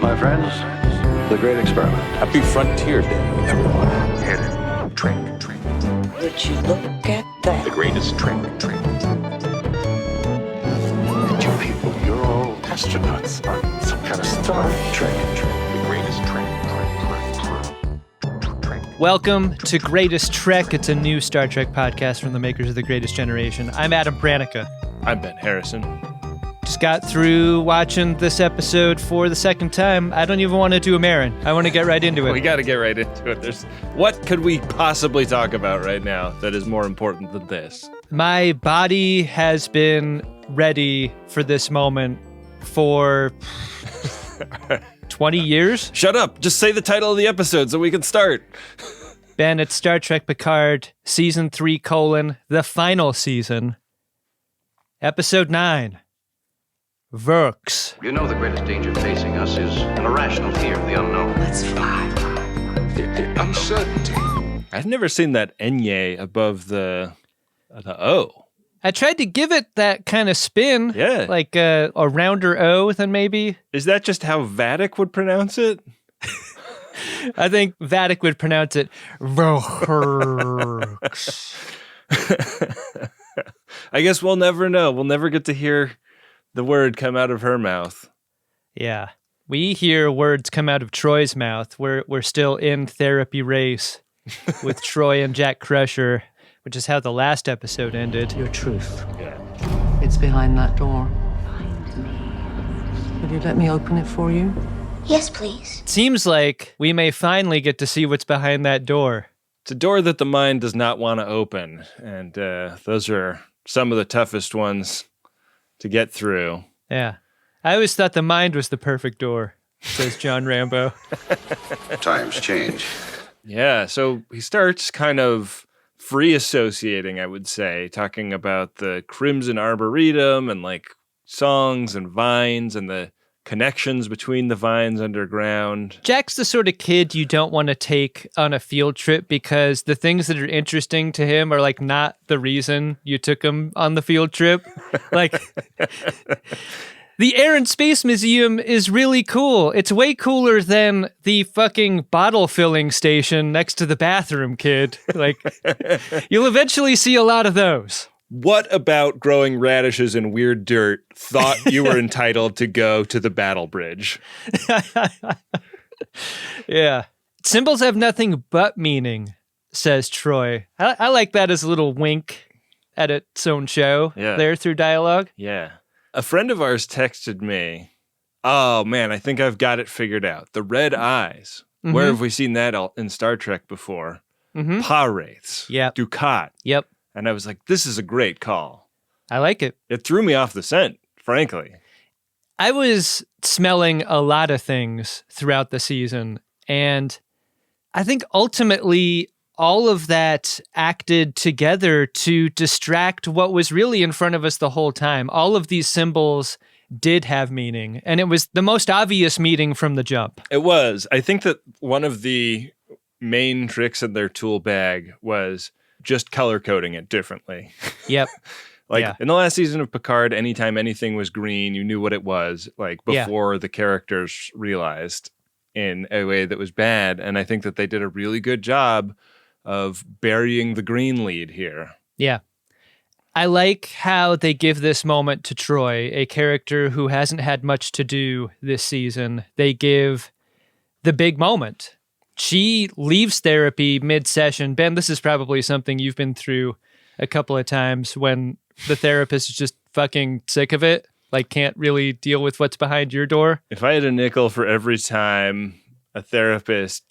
My friends, the great experiment. Happy Frontier Day, everyone. Hidden trick. Would you look at that? The greatest trick. Look at you people, you're all astronauts on some kind of Star Trek. The greatest trick. Welcome to Greatest Trek. It's a new Star Trek podcast from the makers of The Greatest Generation. I'm Adam Pranica. I'm Ben Harrison. Just got through watching this episode for the second time. I don't even want to do a marathon. I want to get right into it. We got to get right into it. What could we possibly talk about right now that is more important than this? My body has been ready for this moment for 20 years. Shut up. Just say the title of the episode so we can start. Ben, it's Star Trek Picard, Season 3, the final season, Episode 9, Verks. You know the greatest danger facing us is an irrational fear of the unknown. Let's fly. The uncertainty. I've never seen that enye above the O. I tried to give it that kind of spin. Yeah. Like a rounder O than maybe. Is that just how Vatic would pronounce it? I think Vatic would pronounce it Verks. I guess we'll never know. We'll never get to hear the word come out of her mouth. Yeah. We hear words come out of Troy's mouth. We're still in therapy race with Troy and Jack Crusher, which is how the last episode ended. Your truth. Yeah. It's behind that door. Will you let me open it for you? Yes, please. Seems like we may finally get to see what's behind that door. It's a door that the mind does not want to open, and those are some of the toughest ones to get through. Yeah. I always thought the mind was the perfect door, says John Rambo. Times change. Yeah, so he starts kind of free associating, I would say, talking about the Crimson Arboretum and like songs and vines and the connections between the vines underground. Jack's the sort of kid you don't want to take on a field trip because the things that are interesting to him are like not the reason you took him on the field trip. Like the Air and Space Museum is really cool. It's way cooler than the fucking bottle filling station next to the bathroom, kid. Like you'll eventually see a lot of those. What about growing radishes in weird dirt thought you were entitled to go to the battle bridge? Yeah. Symbols have nothing but meaning, says Troy. I like that as a little wink at its own show there through dialogue. Yeah. A friend of ours texted me, oh man, I think I've got it figured out. The red eyes. Mm-hmm. Where have we seen that in Star Trek before? Mm-hmm. Pa-wraiths. Yep. Dukat. Yep. And I was like, this is a great call. I like it. It threw me off the scent, frankly. I was smelling a lot of things throughout the season, and I think ultimately all of that acted together to distract what was really in front of us the whole time. All of these symbols did have meaning, and it was the most obvious meaning from the jump. It was. I think that one of the main tricks in their tool bag was just color coding it differently. Yep. In the last season of Picard, anytime anything was green, you knew what it was, like before the characters realized in a way that was bad. And I think that they did a really good job of burying the green lead here. Yeah. I like how they give this moment to Troy, a character who hasn't had much to do this season. They give the big moment. She leaves therapy mid-session. Ben, this is probably something you've been through a couple of times when the therapist is just fucking sick of it, like can't really deal with what's behind your door. If I had a nickel for every time a therapist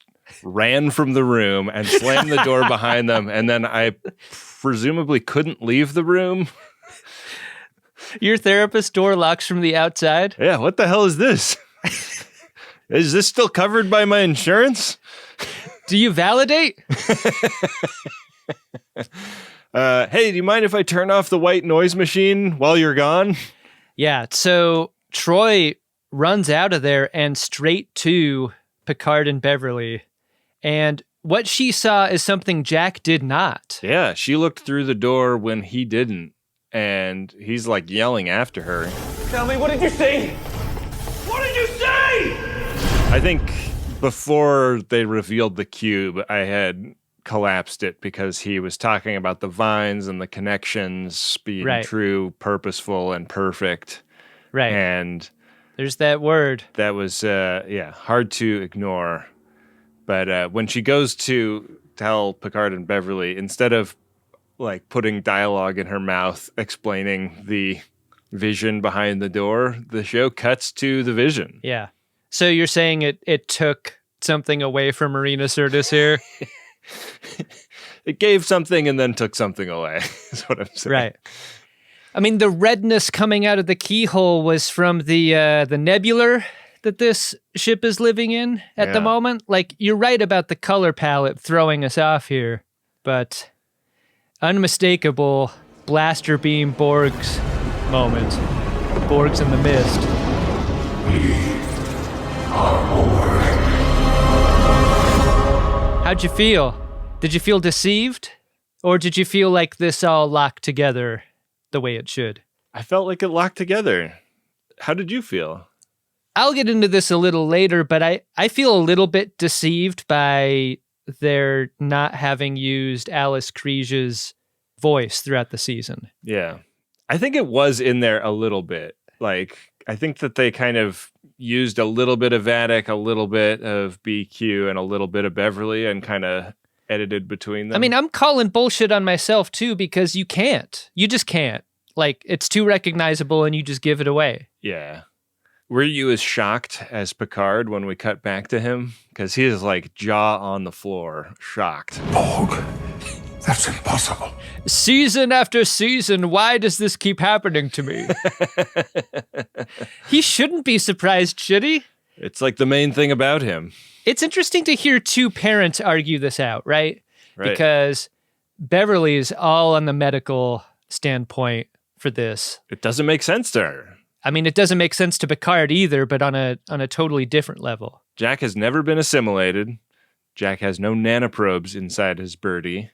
ran from the room and slammed the door behind them, and then I presumably couldn't leave the room. Your therapist door locks from the outside? Yeah, what the hell is this? Is this still covered by my insurance? Do you validate? Hey, do you mind if I turn off the white noise machine while you're gone? Yeah, so Troy runs out of there and straight to Picard and Beverly. And what she saw is something Jack did not. Yeah, she looked through the door when he didn't. And he's like yelling after her. Tell me, what did you see? What did you see? I think before they revealed the cube, I had collapsed it because he was talking about the vines and the connections being true, purposeful, and perfect. Right. And there's that word. That was, hard to ignore. But when she goes to tell Picard and Beverly, instead of like putting dialogue in her mouth explaining the vision behind the door, the show cuts to the vision. Yeah. So you're saying it took something away from Marina Sirtis here? It gave something and then took something away, is what I'm saying. Right. I mean, the redness coming out of the keyhole was from the nebular that this ship is living in at the moment. Like, you're right about the color palette throwing us off here, but unmistakable blaster beam Borg's moment. Borg's in the mist. How'd you feel? Did you feel deceived? Or did you feel like this all locked together the way it should? I felt like it locked together. How did you feel? I'll get into this a little later, but I feel a little bit deceived by their not having used Alice Kriege's voice throughout the season. Yeah. I think it was in there a little bit. Like, I think that they kind of used a little bit of Vatic, a little bit of BQ, and a little bit of Beverly and kind of edited between them. I mean, I'm calling bullshit on myself too, because you can't. You just can't. Like, it's too recognizable and you just give it away. Yeah. Were you as shocked as Picard when we cut back to him? Because he is like jaw on the floor, shocked. Borg, that's impossible. Season after season, why does this keep happening to me? He shouldn't be surprised, should he? It's like the main thing about him. It's interesting to hear two parents argue this out, right? Because Beverly's all on the medical standpoint for this. It doesn't make sense to her. I mean, it doesn't make sense to Picard either, but on a totally different level. Jack has never been assimilated. Jack has no nanoprobes inside his birdie.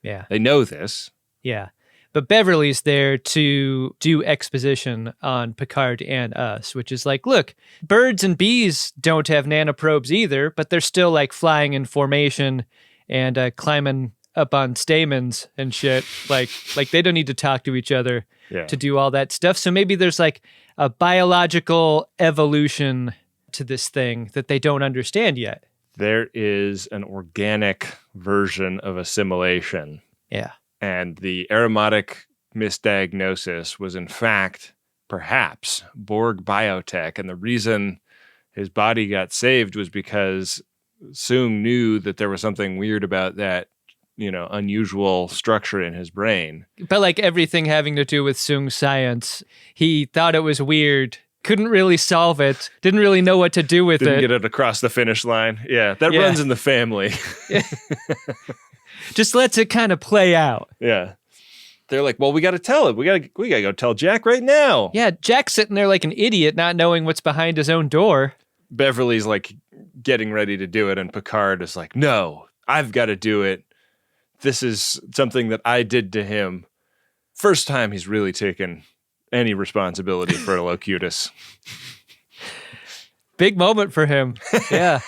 Yeah. They know this. Yeah. But Beverly's there to do exposition on Picard and us, which is like, look, birds and bees don't have nanoprobes either, but they're still like flying in formation and climbing up on stamens and shit. Like they don't need to talk to each other to do all that stuff. So maybe there's like a biological evolution to this thing that they don't understand yet. There is an organic version of assimilation. Yeah. And the aromatic misdiagnosis was, in fact, perhaps Borg biotech. And the reason his body got saved was because Soong knew that there was something weird about that, unusual structure in his brain. But like everything having to do with Soong's science, he thought it was weird, couldn't really solve it, didn't really know what to do with Didn't it. get it across the finish line. Yeah, that runs in the family. Just lets it kind of play out. Yeah. They're like, well, we got to tell him. We got to go tell Jack right now. Yeah, Jack's sitting there like an idiot, not knowing what's behind his own door. Beverly's like getting ready to do it, and Picard is like, no, I've got to do it. This is something that I did to him. First time he's really taken any responsibility for a Locutus. Big moment for him. Yeah.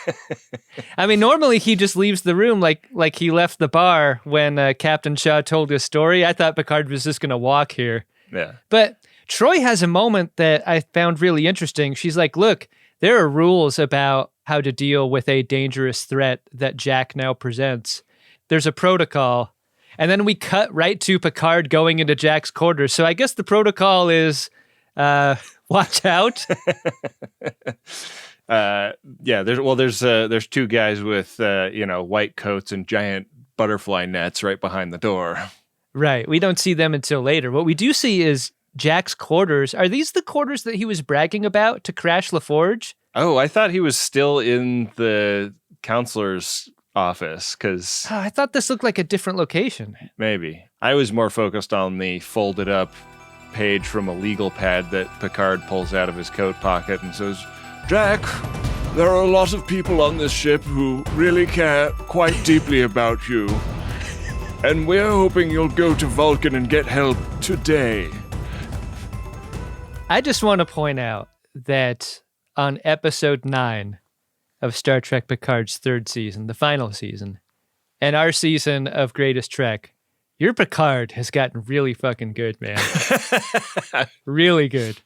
I mean, normally he just leaves the room like he left the bar when Captain Shaw told his story. I thought Picard was just going to walk here. Yeah. But Troy has a moment that I found really interesting. She's like, look, there are rules about how to deal with a dangerous threat that Jack now presents. There's a protocol. And then we cut right to Picard going into Jack's quarters. So I guess the protocol is watch out. There's two guys with white coats and giant butterfly nets right behind the door. Right. We don't see them until later. What we do see is Jack's quarters. Are these the quarters that he was bragging about to crash LaForge? Oh, I thought he was still in the counselor's office because I thought this looked like a different location. Maybe. I was more focused on the folded up page from a legal pad that Picard pulls out of his coat pocket and says, Jack, there are a lot of people on this ship who really care quite deeply about you. And we're hoping you'll go to Vulcan and get help today. I just want to point out that on episode 9, of Star Trek Picard's third season, the final season, and our season of Greatest Trek, your Picard has gotten really fucking good, man. Really good.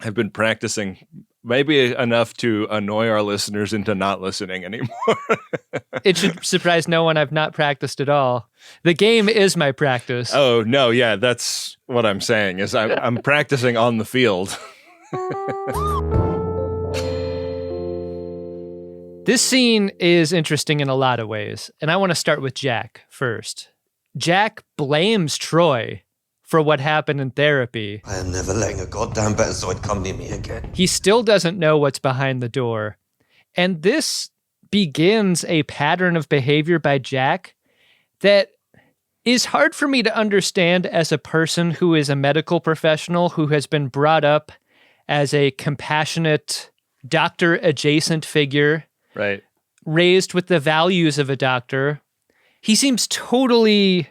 I've been practicing maybe enough to annoy our listeners into not listening anymore. It should surprise no one. I've not practiced at all. The game is my practice. Oh, no, yeah, that's what I'm saying, is I'm practicing on the field. This scene is interesting in a lot of ways, and I want to start with Jack first. Jack blames Troy for what happened in therapy. I am never letting a goddamn Betazoid come near me again. He still doesn't know what's behind the door. And this begins a pattern of behavior by Jack that is hard for me to understand as a person who is a medical professional who has been brought up as a compassionate, doctor-adjacent figure, Right. raised with the values of a doctor. He seems totally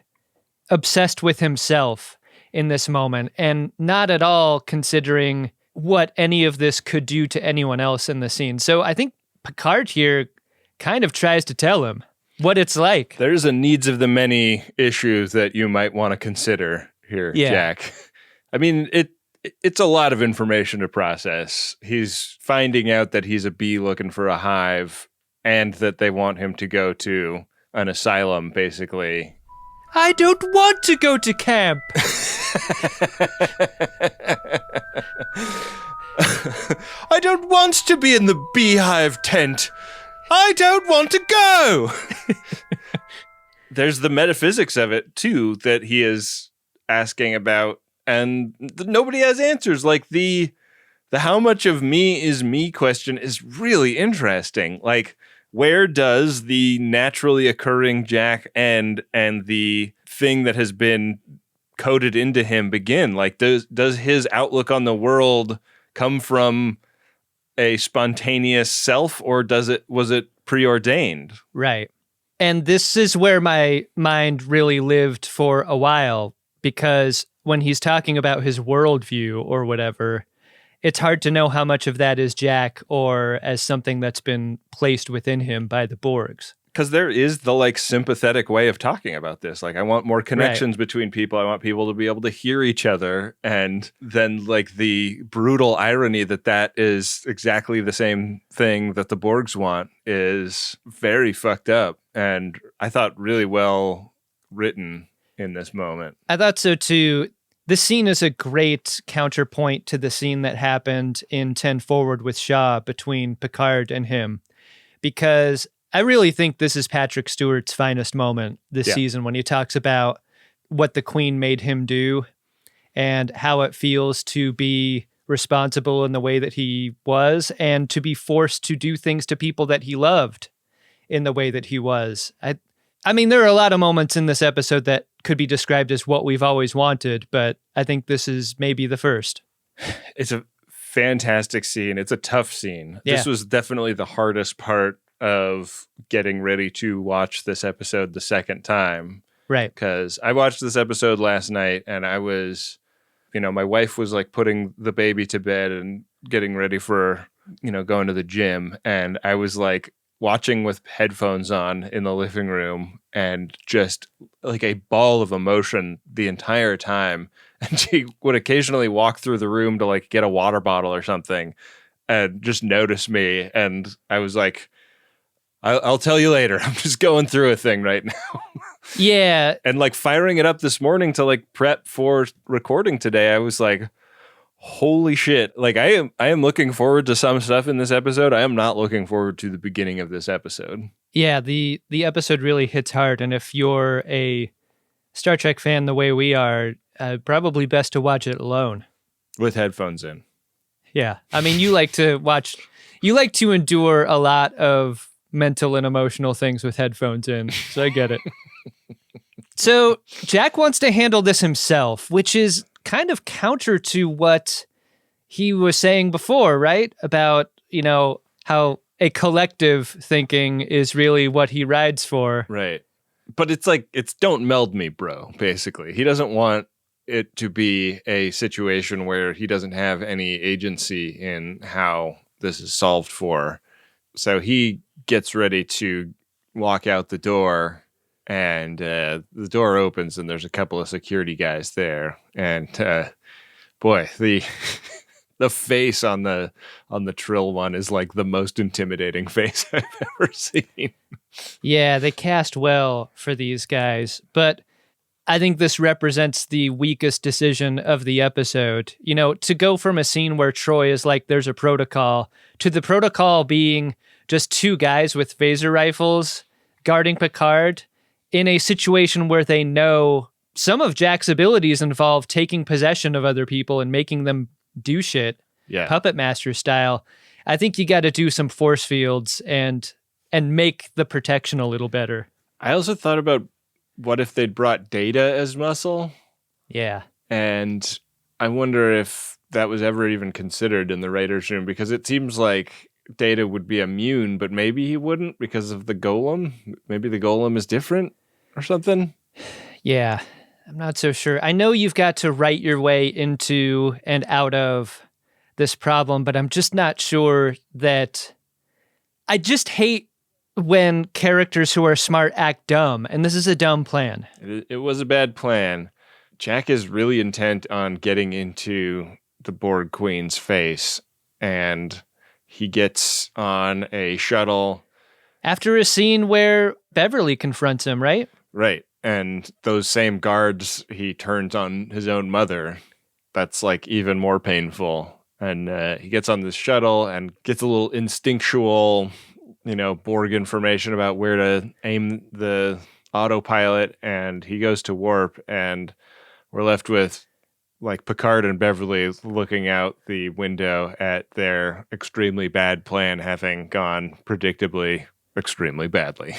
obsessed with himself in this moment and not at all considering what any of this could do to anyone else in the scene. So I think Picard here kind of tries to tell him what it's like. There's a needs of the many issue that you might want to consider here, Yeah. Jack. I mean, it's a lot of information to process. He's finding out that he's a bee looking for a hive and that they want him to go to an asylum, basically. I don't want to go to camp. I don't want to be in the beehive tent. I don't want to go. There's the metaphysics of it, too, that he is asking about, and nobody has answers. Like the how much of me is me question is really interesting. Like, where does the naturally occurring Jack end and the thing that has been coded into him begin? Like, does his outlook on the world come from a spontaneous self, or was it preordained? Right. And this is where my mind really lived for a while, because when he's talking about his worldview or whatever, it's hard to know how much of that is Jack or as something that's been placed within him by the Borgs. Because there is the like sympathetic way of talking about this. Like, I want more connections between people. I want people to be able to hear each other. And then like the brutal irony that is exactly the same thing that the Borgs want is very fucked up. And I thought really well written in this moment. I thought so too. This scene is a great counterpoint to the scene that happened in 10 Forward with Shaw between Picard and him, because I really think this is Patrick Stewart's finest moment this season, when he talks about what the Queen made him do and how it feels to be responsible in the way that he was and to be forced to do things to people that he loved in the way that he was. I mean, there are a lot of moments in this episode that could be described as what we've always wanted, but I think this is maybe the first. It's a fantastic scene. It's a tough scene. Yeah. This was definitely the hardest part of getting ready to watch this episode the second time. Right. Because I watched this episode last night and I was, my wife was like putting the baby to bed and getting ready for, going to the gym. And I was like watching with headphones on in the living room and just like a ball of emotion the entire time. And she would occasionally walk through the room to like get a water bottle or something and just notice me. And I was like, I'll tell you later. I'm just going through a thing right now. Yeah. And like firing it up this morning to like prep for recording today, I was like, holy shit. Like I am looking forward to some stuff in this episode. I am not looking forward to the beginning of this episode. Yeah, the episode really hits hard. And if you're a Star Trek fan the way we are, probably best to watch it alone. With headphones in. Yeah. I mean, you like to endure a lot of mental and emotional things with headphones in, so I get it. So Jack wants to handle this himself, which is kind of counter to what he was saying before, right? About, how a collective thinking is really what he rides for. Right. But it's like, don't meld me, bro, basically. He doesn't want it to be a situation where he doesn't have any agency in how this is solved for. So he gets ready to walk out the door, and the door opens, and there's a couple of security guys there. And boy, the face on the Trill one is like the most intimidating face I've ever seen. Yeah, they cast well for these guys, but I think this represents the weakest decision of the episode. You know, to go from a scene where Troy is like, there's a protocol, to the protocol being just two guys with phaser rifles guarding Picard in a situation where they know some of Jack's abilities involve taking possession of other people and making them do shit, puppet master style. I think you got to do some force fields and make the protection a little better. I also thought about what if they'd brought Data as muscle? Yeah. And I wonder if that was ever even considered in the writer's room, because it seems like Data would be immune, but maybe he wouldn't because of the golem. Maybe the golem is different or something. Yeah. I'm not so sure. I know you've got to write your way into and out of this problem, but I'm just not sure that... I just hate when characters who are smart act dumb, and this is a dumb plan. It was a bad plan. Jack is really intent on getting into the Borg Queen's face, and he gets on a shuttle. After a scene where Beverly confronts him, right? Right. And those same guards, he turns on his own mother. That's like even more painful. And he gets on this shuttle and gets a little instinctual, Borg information about where to aim the autopilot, and he goes to warp, and we're left with like Picard and Beverly looking out the window at their extremely bad plan having gone predictably extremely badly.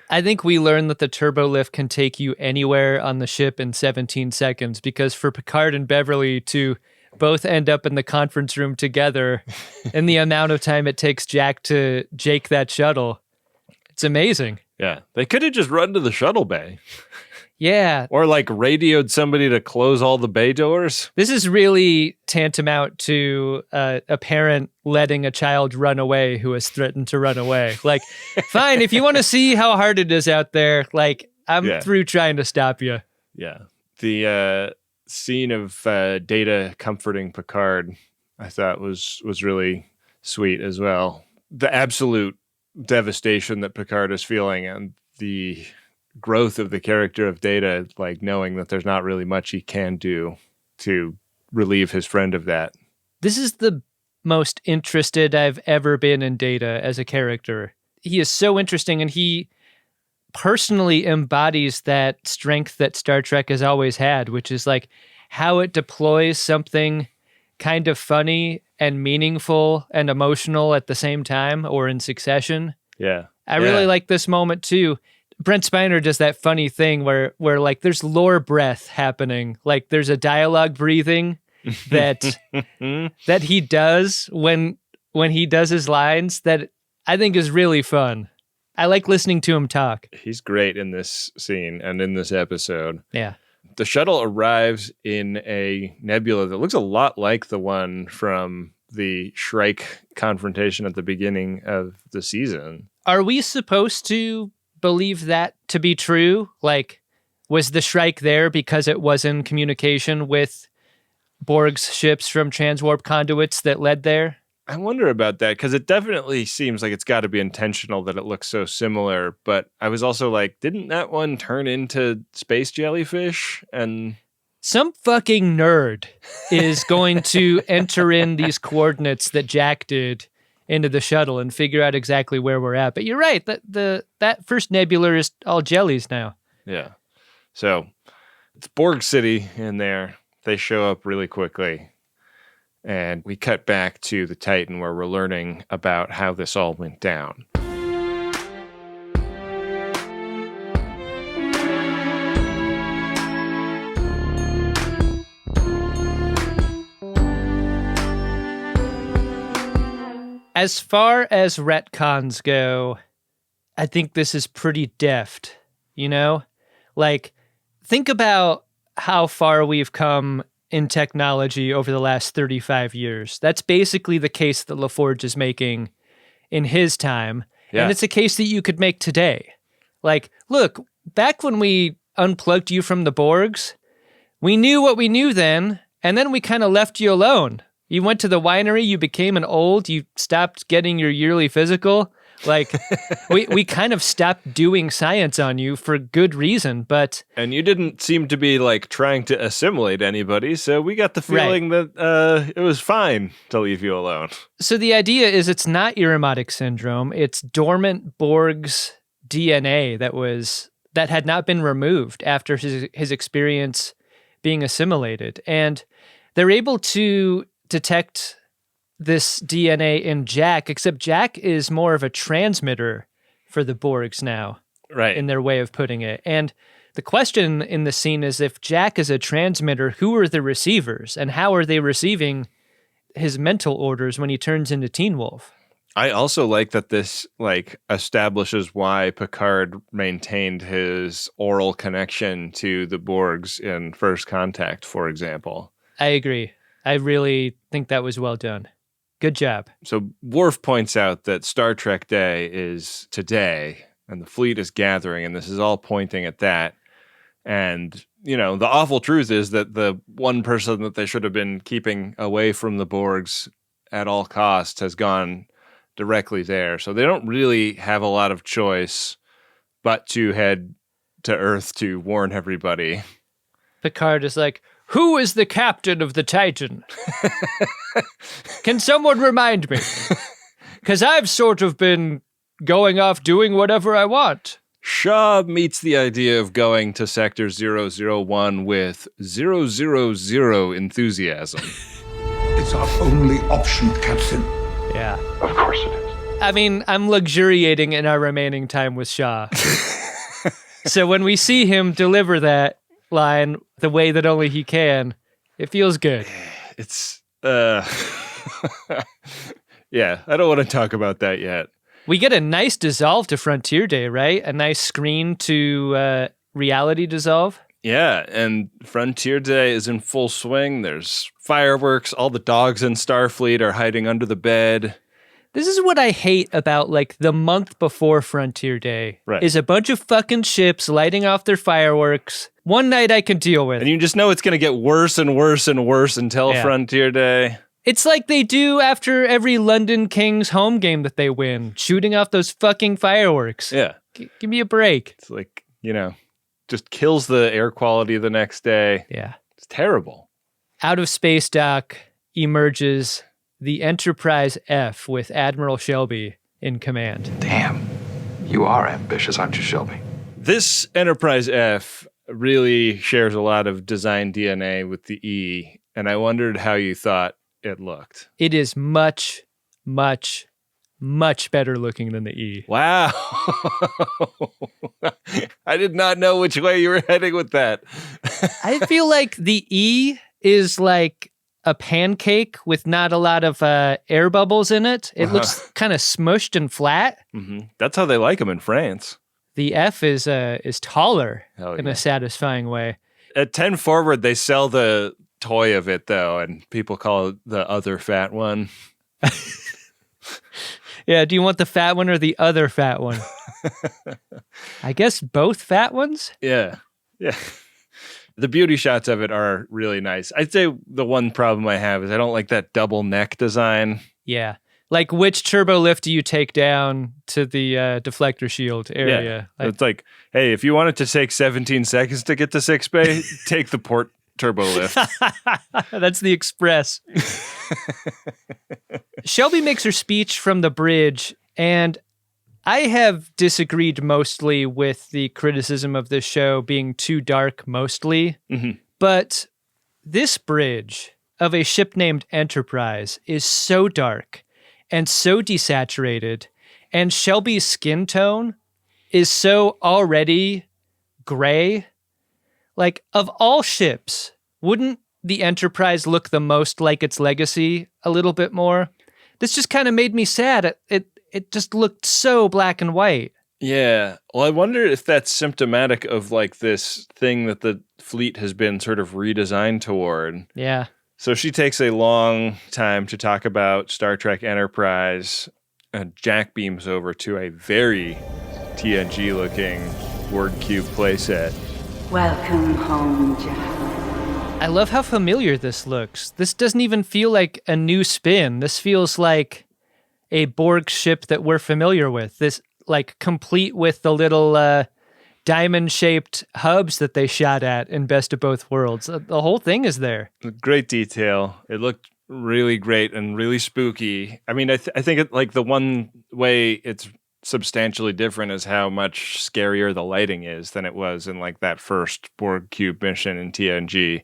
I think we learned that the turbo lift can take you anywhere on the ship in 17 seconds, because for Picard and Beverly to both end up in the conference room together in the amount of time it takes Jack to jake that shuttle, it's amazing. Yeah. They could have just run to the shuttle bay. Yeah. Or like radioed somebody to close all the bay doors. This is really tantamount to a parent letting a child run away who has threatened to run away. Like, fine, if you want to see how hard it is out there, like, I'm through trying to stop you. Yeah. The scene of Data comforting Picard, I thought was really sweet as well. The absolute devastation that Picard is feeling, and the growth of the character of Data, like knowing that there's not really much he can do to relieve his friend of that. This is the most interested I've ever been in Data as a character. He is so interesting, and he personally embodies that strength that Star Trek has always had, which is like how it deploys something kind of funny and meaningful and emotional at the same time, or in succession. Yeah. I really like this moment too. Brent Spiner does that funny thing where like there's lore breath happening. Like there's a dialogue breathing that that he does when he does his lines that I think is really fun. I like listening to him talk. He's great in this scene and in this episode. Yeah. The shuttle arrives in a nebula that looks a lot like the one from the Shrike confrontation at the beginning of the season. Are we supposed to believe that to be true? Like, was the Shrike there because it was in communication with Borg's ships from transwarp conduits that led there? I wonder about that, because it definitely seems like it's got to be intentional that it looks so similar. But I was also like, didn't that one turn into space jellyfish? And some fucking nerd is going to enter in these coordinates that Jack did into the shuttle and figure out exactly where we're at. But you're right, that first nebula is all jellies now. Yeah. So it's Borg City in there. They show up really quickly. And we cut back to the Titan, where we're learning about how this all went down. As far as retcons go, I think this is pretty deft, Like, think about how far we've come in technology over the last 35 years. That's basically the case that LaForge is making in his time. Yeah. And it's a case that you could make today. Like, look, back when we unplugged you from the Borgs, we knew what we knew then, and then we kind of left you alone. You went to the winery, you became an old, you stopped getting your yearly physical. Like, we kind of stopped doing science on you for good reason, but... And you didn't seem to be, like, trying to assimilate anybody, so we got the feeling that it was fine to leave you alone. So the idea is it's not Irremotic syndrome, it's dormant Borg's DNA that had not been removed after his experience being assimilated. And they're able to detect this DNA in Jack, except Jack is more of a transmitter for the Borgs now, right? In their way of putting it. And the question in the scene is, if Jack is a transmitter, who are the receivers, and how are they receiving his mental orders when he turns into Teen Wolf? I also like that this establishes why Picard maintained his oral connection to the Borgs in First Contact, for example. I agree. I really think that was well done. Good job. So Worf points out that Star Trek Day is today, and the fleet is gathering, and this is all pointing at that. And, the awful truth is that the one person that they should have been keeping away from the Borgs at all costs has gone directly there. So they don't really have a lot of choice but to head to Earth to warn everybody. Picard is like, who is the captain of the Titan? Can someone remind me? Because I've sort of been going off doing whatever I want. Shaw meets the idea of going to Sector 001 with 000 enthusiasm. It's our only option, Captain. Yeah. Of course it is. I mean, I'm luxuriating in our remaining time with Shaw. So when we see him deliver that line the way that only he can, it feels good. It's yeah, I don't want to talk about that yet. We get a nice dissolve to Frontier Day, right? A nice screen to reality dissolve. Yeah, and Frontier Day is in full swing. There's fireworks. All the dogs in Starfleet are hiding under the bed. This is what I hate about, the month before Frontier Day. Right. Is a bunch of fucking ships lighting off their fireworks. One night I can deal with. And you just know it's going to get worse and worse and worse until Frontier Day. It's like they do after every London Kings home game that they win, shooting off those fucking fireworks. Yeah. Give me a break. It's like, just kills the air quality the next day. Yeah. It's terrible. Out of space dock emerges the Enterprise F with Admiral Shelby in command. Damn. You are ambitious, aren't you, Shelby? This Enterprise F really shares a lot of design DNA with the E, and I wondered how you thought it looked. It is much, much, much better looking than the E. Wow. I did not know which way you were heading with that. I feel like the E is like a pancake with not a lot of air bubbles in it. It looks kind of smushed and flat. Mm-hmm. That's how they like them in France. The F is taller in yeah. a satisfying way. At 10 Forward, they sell the toy of it, though, and people call it the other fat one. Yeah, do you want the fat one or the other fat one? I guess both fat ones? Yeah. The beauty shots of it are really nice. I'd say the one problem I have is I don't like that double neck design. Yeah. Like, which turbo lift do you take down to the deflector shield area? Yeah. It's like, hey, if you want it to take 17 seconds to get to 6 bay, take the port turbo lift. That's the express. Shelby makes her speech from the bridge, and I have disagreed mostly with the criticism of this show being too dark mostly, but this bridge of a ship named Enterprise is so dark and so desaturated, and Shelby's skin tone is so already gray. Like, of all ships, wouldn't the Enterprise look the most like its legacy a little bit more? This just kind of made me sad. It just looked so black and white. Yeah. Well, I wonder if that's symptomatic of this thing that the fleet has been sort of redesigned toward. Yeah. So she takes a long time to talk about Star Trek Enterprise, Jack beams over to a very TNG-looking Borg Cube playset. Welcome home, Jack. I love how familiar this looks. This doesn't even feel like a new spin. This feels like a Borg ship that we're familiar with. This, like, complete with the little diamond-shaped hubs that they shot at in Best of Both Worlds. The whole thing is there. Great detail. It looked really great and really spooky. I mean, I think it, like, the one way it's substantially different is how much scarier the lighting is than it was in, like, that first Borg Cube mission in TNG.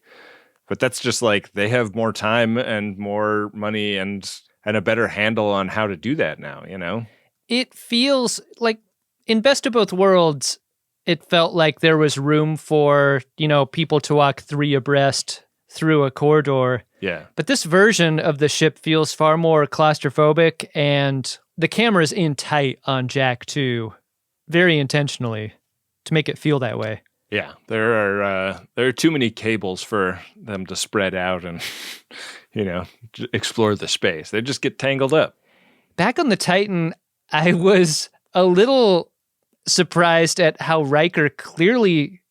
But that's just like they have more time and more money and a better handle on how to do that now, you know? It feels like in Best of Both Worlds, it felt like there was room for, you know, people to walk 3 abreast through a corridor. Yeah. But this version of the ship feels far more claustrophobic, and the camera's in tight on Jack too, very intentionally, to make it feel that way. Yeah, there are too many cables for them to spread out and, you know, explore the space. They just get tangled up. Back on the Titan, I was a little surprised at how Riker clearly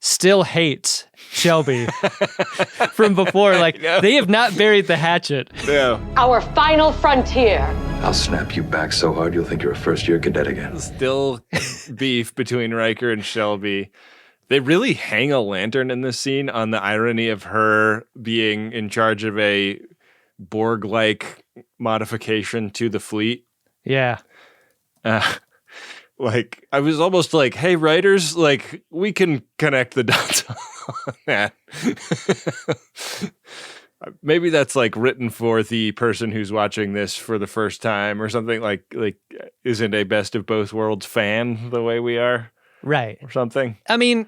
still hates Shelby from before. Like, they have not buried the hatchet. No. Our final frontier. I'll snap you back so hard you'll think you're a first-year cadet again. Still beef between Riker and Shelby. They really hang a lantern in this scene on the irony of her being in charge of a Borg-like modification to the fleet. Yeah. Like, I was almost like, hey, writers, like, we can connect the dots on that. Maybe that's, like, written for the person who's watching this for the first time or something, like isn't a Best of Both Worlds fan the way we are. Right. Or something. I mean,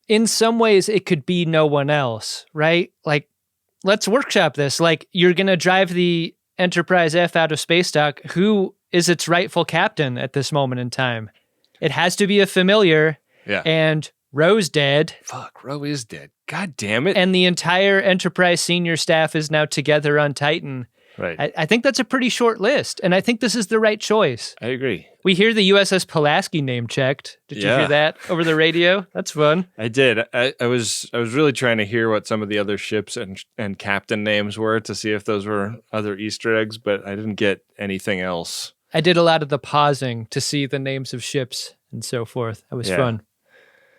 in some ways, it could be no one else, right? Like, let's workshop this. Like, you're going to drive the Enterprise F out of space dock. Who is its rightful captain at this moment in time? It has to be a familiar. Yeah. And Ro's dead. Fuck, Ro is dead. God damn it. And the entire Enterprise senior staff is now together on Titan. Right. I think that's a pretty short list, and I think this is the right choice. I agree. We hear the USS Pulaski name checked. Did you hear that over the radio? That's fun. I did. I was really trying to hear what some of the other ships and captain names were to see if those were other Easter eggs, but I didn't get anything else. I did a lot of the pausing to see the names of ships and so forth. That was fun.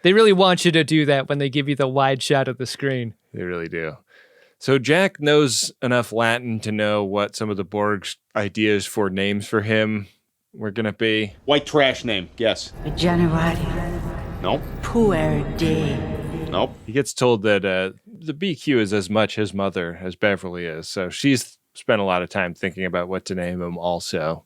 They really want you to do that when they give you the wide shot of the screen. They really do. So Jack knows enough Latin to know what some of the Borg's ideas for names for him were going to be. White trash name, yes. Generati. Nope. Puer de. Nope. He gets told that the BQ is as much his mother as Beverly is, so she's spent a lot of time thinking about what to name him also.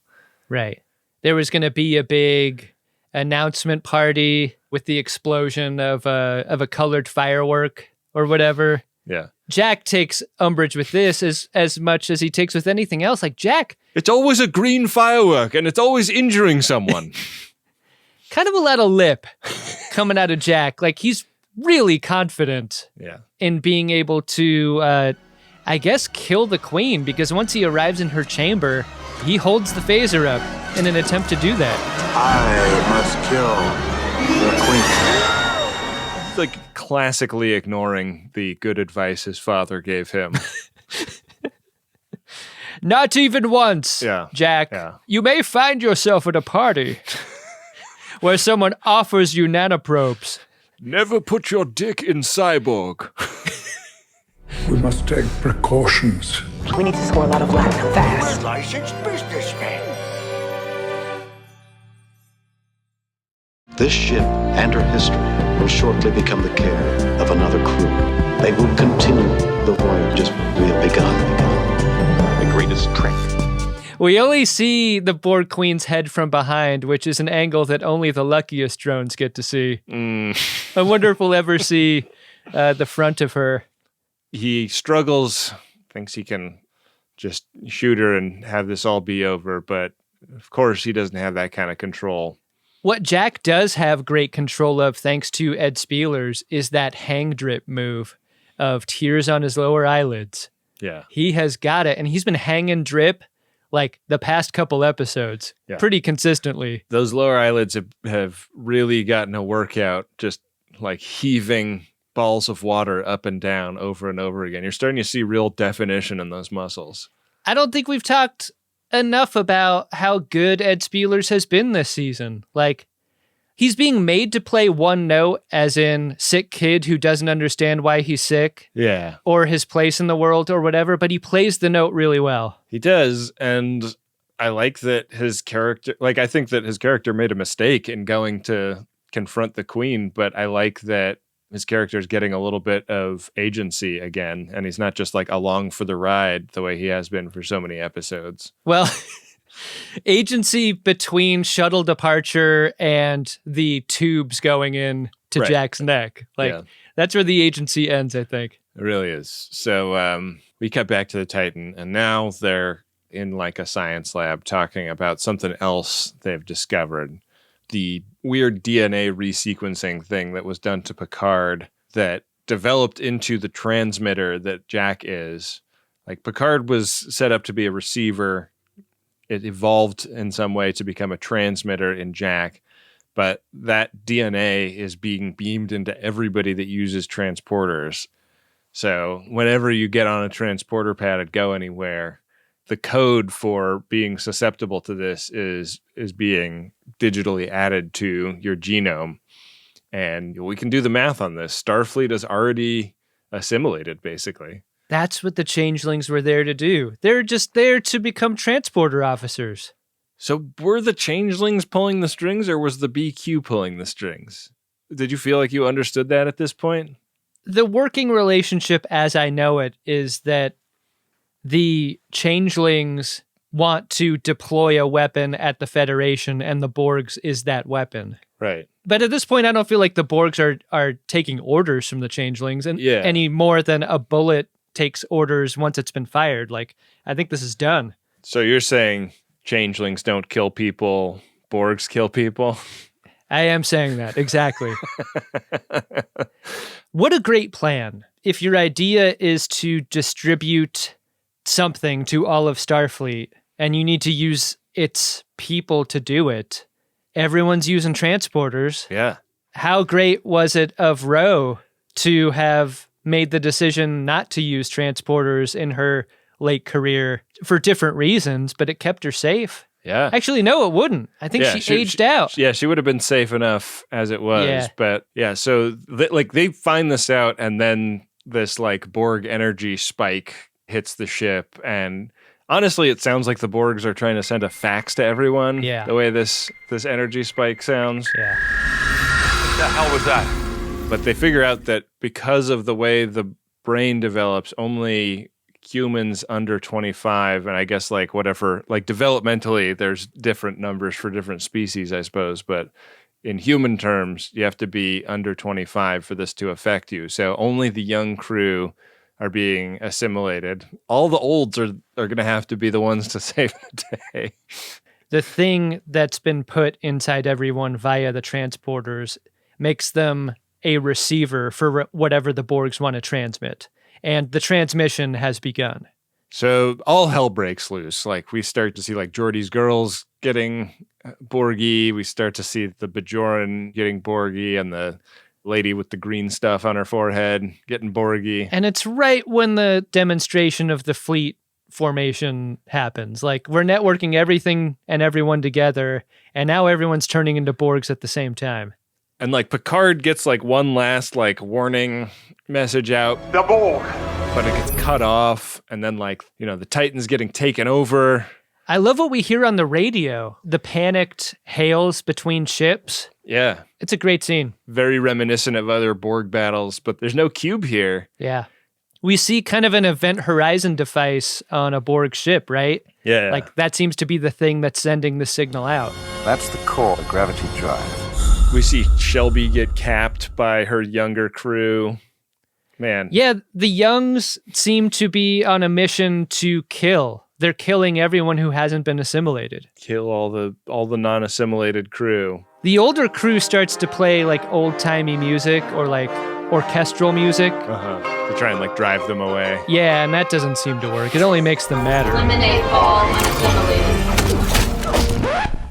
Right. There was going to be a big announcement party with the explosion of a colored firework or whatever. Yeah. Jack takes umbrage with this as much as he takes with anything else. Like, Jack... It's always a green firework, and it's always injuring someone. Kind of a lot of lip coming out of Jack. Like, he's really confident in being able to, I guess, kill the queen, because once he arrives in her chamber, he holds the phaser up in an attempt to do that. I must kill the queen. Like classically ignoring the good advice his father gave him. Not even once, Jack. Yeah. You may find yourself at a party where someone offers you nanoprobes. Never put your dick in cyborg. We must take precautions. We need to score a lot of Latin fast. Licensed businessman. This ship and her history will shortly become the care of another crew. They will continue the voyage we have begun. The greatest trick. We only see the Borg Queen's head from behind, which is an angle that only the luckiest drones get to see. I wonder if we'll ever see the front of her. He struggles, thinks he can just shoot her and have this all be over, but of course he doesn't have that kind of control. What Jack does have great control of, thanks to Ed Spielers, is that hang drip move of tears on his lower eyelids. Yeah. He has got it, and he's been hanging drip like the past couple episodes pretty consistently. Those lower eyelids have really gotten a workout, just like heaving balls of water up and down over and over again. You're starting to see real definition in those muscles. I don't think we've talked enough about how good Ed Spielers has been this season. Like, he's being made to play one note, as in sick kid who doesn't understand why he's sick. Yeah. Or his place in the world or whatever, but he plays the note really well. He does, and I like that his character, like, I think that his character made a mistake in going to confront the Queen, but I like that his character is getting a little bit of agency again, and he's not just like along for the ride the way he has been for so many episodes. Well, agency between shuttle departure and the tubes going in to Jack's neck. Like, that's where the agency ends, I think. It really is. So we cut back to the Titan, and now they're in like a science lab talking about something else they've discovered. The weird DNA resequencing thing that was done to Picard that developed into the transmitter that Jack is. Like, Picard was set up to be a receiver. It evolved in some way to become a transmitter in Jack, but that DNA is being beamed into everybody that uses transporters. So whenever you get on a transporter pad and go anywhere, the code for being susceptible to this is being digitally added to your genome. And we can do the math on this. Starfleet is already assimilated, basically. That's what the changelings were there to do. They're just there to become transporter officers. So were the changelings pulling the strings, or was the BQ pulling the strings? Did you feel like you understood that at this point? The working relationship as I know it is that the changelings want to deploy a weapon at the Federation, and the Borgs is that weapon. Right. But at this point, I don't feel like the Borgs are taking orders from the changelings any more than a bullet takes orders once it's been fired. Like, I think this is done. So you're saying changelings don't kill people, Borgs kill people? I am saying that, exactly. What a great plan. If your idea is to distribute something to all of Starfleet, and you need to use its people to do it, everyone's using transporters. Yeah. How great was it of Ro to have made the decision not to use transporters in her late career for different reasons, but it kept her safe. Yeah. Actually, no, it wouldn't. I think she aged out. Yeah, she would have been safe enough as it was. Yeah. But yeah, so they find this out, and then this like Borg energy spike hits the ship, and honestly, it sounds like the Borgs are trying to send a fax to everyone. Yeah. The way this energy spike sounds. Yeah. What the hell was that? But they figure out that because of the way the brain develops, only humans under 25, and I guess like whatever, like developmentally, there's different numbers for different species, I suppose, but in human terms, you have to be under 25 for this to affect you. So only the young crew are being assimilated. All the olds are going to have to be the ones to save the day. The thing that's been put inside everyone via the transporters makes them a receiver for whatever the Borgs want to transmit. And the transmission has begun. So all hell breaks loose. Like, we start to see like Geordi's girls getting Borgy. We start to see the Bajoran getting Borgy, and the lady with the green stuff on her forehead getting Borgy. And it's right when the demonstration of the fleet formation happens. Like, we're networking everything and everyone together, and now everyone's turning into Borgs at the same time. And like Picard gets like one last like warning message out. The Borg. But it gets cut off, and then like, you know, the Titan's getting taken over. I love what we hear on the radio. The panicked hails between ships. Yeah. It's a great scene. Very reminiscent of other Borg battles, but there's no cube here. Yeah. We see kind of an event horizon device on a Borg ship, right? Yeah. Like, that seems to be the thing that's sending the signal out. That's the core of gravity drive. We see Shelby get capped by her younger crew. Man. Yeah, the Youngs seem to be on a mission to kill. They're killing everyone who hasn't been assimilated. Kill all the non-assimilated crew. The older crew starts to play like old-timey music, or like orchestral music. To try and like drive them away. Yeah, and that doesn't seem to work. It only makes them madder. Eliminate all unassimilated.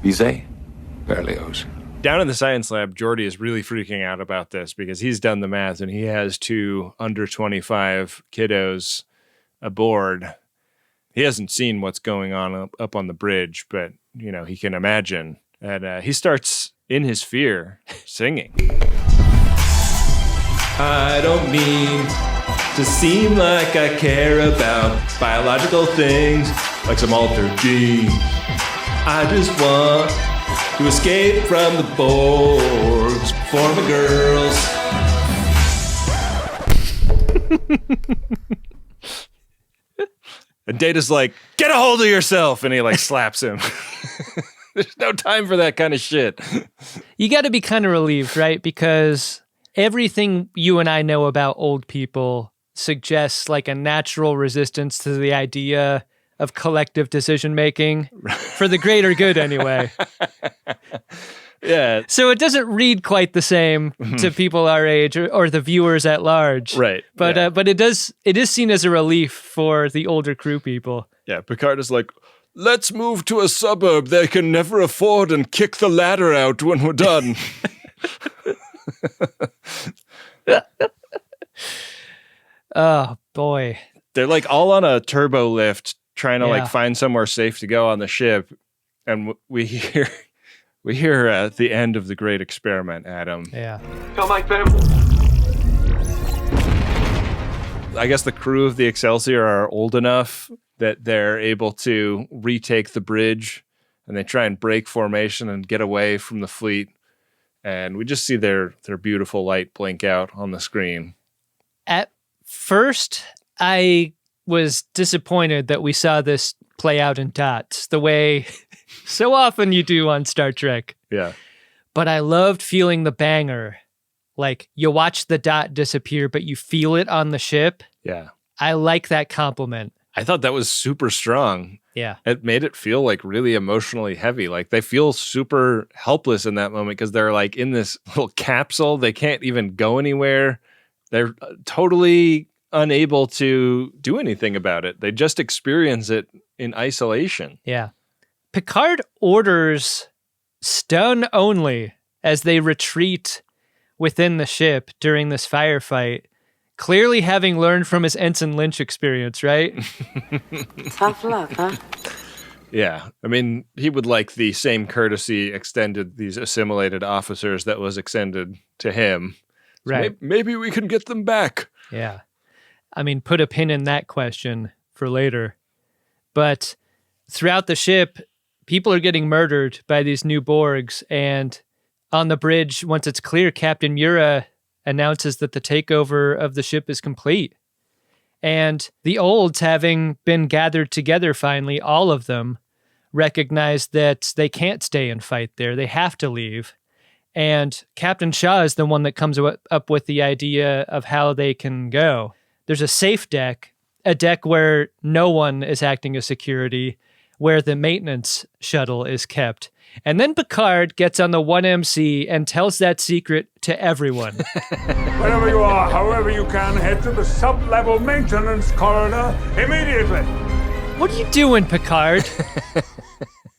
Visay? Berlioz. Down in the science lab, Geordi is really freaking out about this because he's done the math and he has 2 under 25 kiddos aboard. He hasn't seen what's going on up on the bridge, but, you know, he can imagine. And he starts, in his fear, singing. I don't mean to seem like I care about biological things, like some altered genes. I just want to escape from the Borgs for my girls. And Data's like, get a hold of yourself. And he like slaps him. There's no time for that kind of shit. You got to be kind of relieved, right? Because everything you and I know about old people suggests like a natural resistance to the idea of collective decision making for the greater good anyway. Yeah. So it doesn't read quite the same to people our age or the viewers at large. Right. But yeah. But it is seen as a relief for the older crew people. Yeah, Picard is like, let's move to a suburb they can never afford and kick the ladder out when we're done. Oh, boy. They're like all on a turbo lift trying to like find somewhere safe to go on the ship. And we hear the end of the great experiment, Adam. Yeah. Tell my family. I guess the crew of the Excelsior are old enough that they're able to retake the bridge and they try and break formation and get away from the fleet. And we just see their beautiful light blink out on the screen. At first, I was disappointed that we saw this play out in dots, the way so often you do on Star Trek. Yeah. But I loved feeling the banger. Like, you watch the dot disappear, but you feel it on the ship. Yeah. I like that compliment. I thought that was super strong. Yeah. It made it feel like really emotionally heavy. Like they feel super helpless in that moment because they're like in this little capsule. They can't even go anywhere. They're totally unable to do anything about it. They just experience it in isolation. Yeah. Picard orders stun only as they retreat within the ship during this firefight. Clearly having learned from his Ensign Lynch experience, right? Tough luck, huh? Yeah. I mean, he would like the same courtesy extended these assimilated officers that was extended to him. So Right. Maybe we can get them back. Yeah. I mean, put a pin in that question for later. But throughout the ship, people are getting murdered by these new Borgs. And on the bridge, once it's clear, Captain Mura announces that the takeover of the ship is complete. And the olds, having been gathered together finally, all of them, recognize that they can't stay and fight there. They have to leave. And Captain Shaw is the one that comes up with the idea of how they can go. There's a safe deck, a deck where no one is acting as security, where the maintenance shuttle is kept. And then Picard gets on the 1MC and tells that secret to everyone. Wherever you are, however you can, head to the sub-level maintenance corridor immediately. What are you doing, Picard?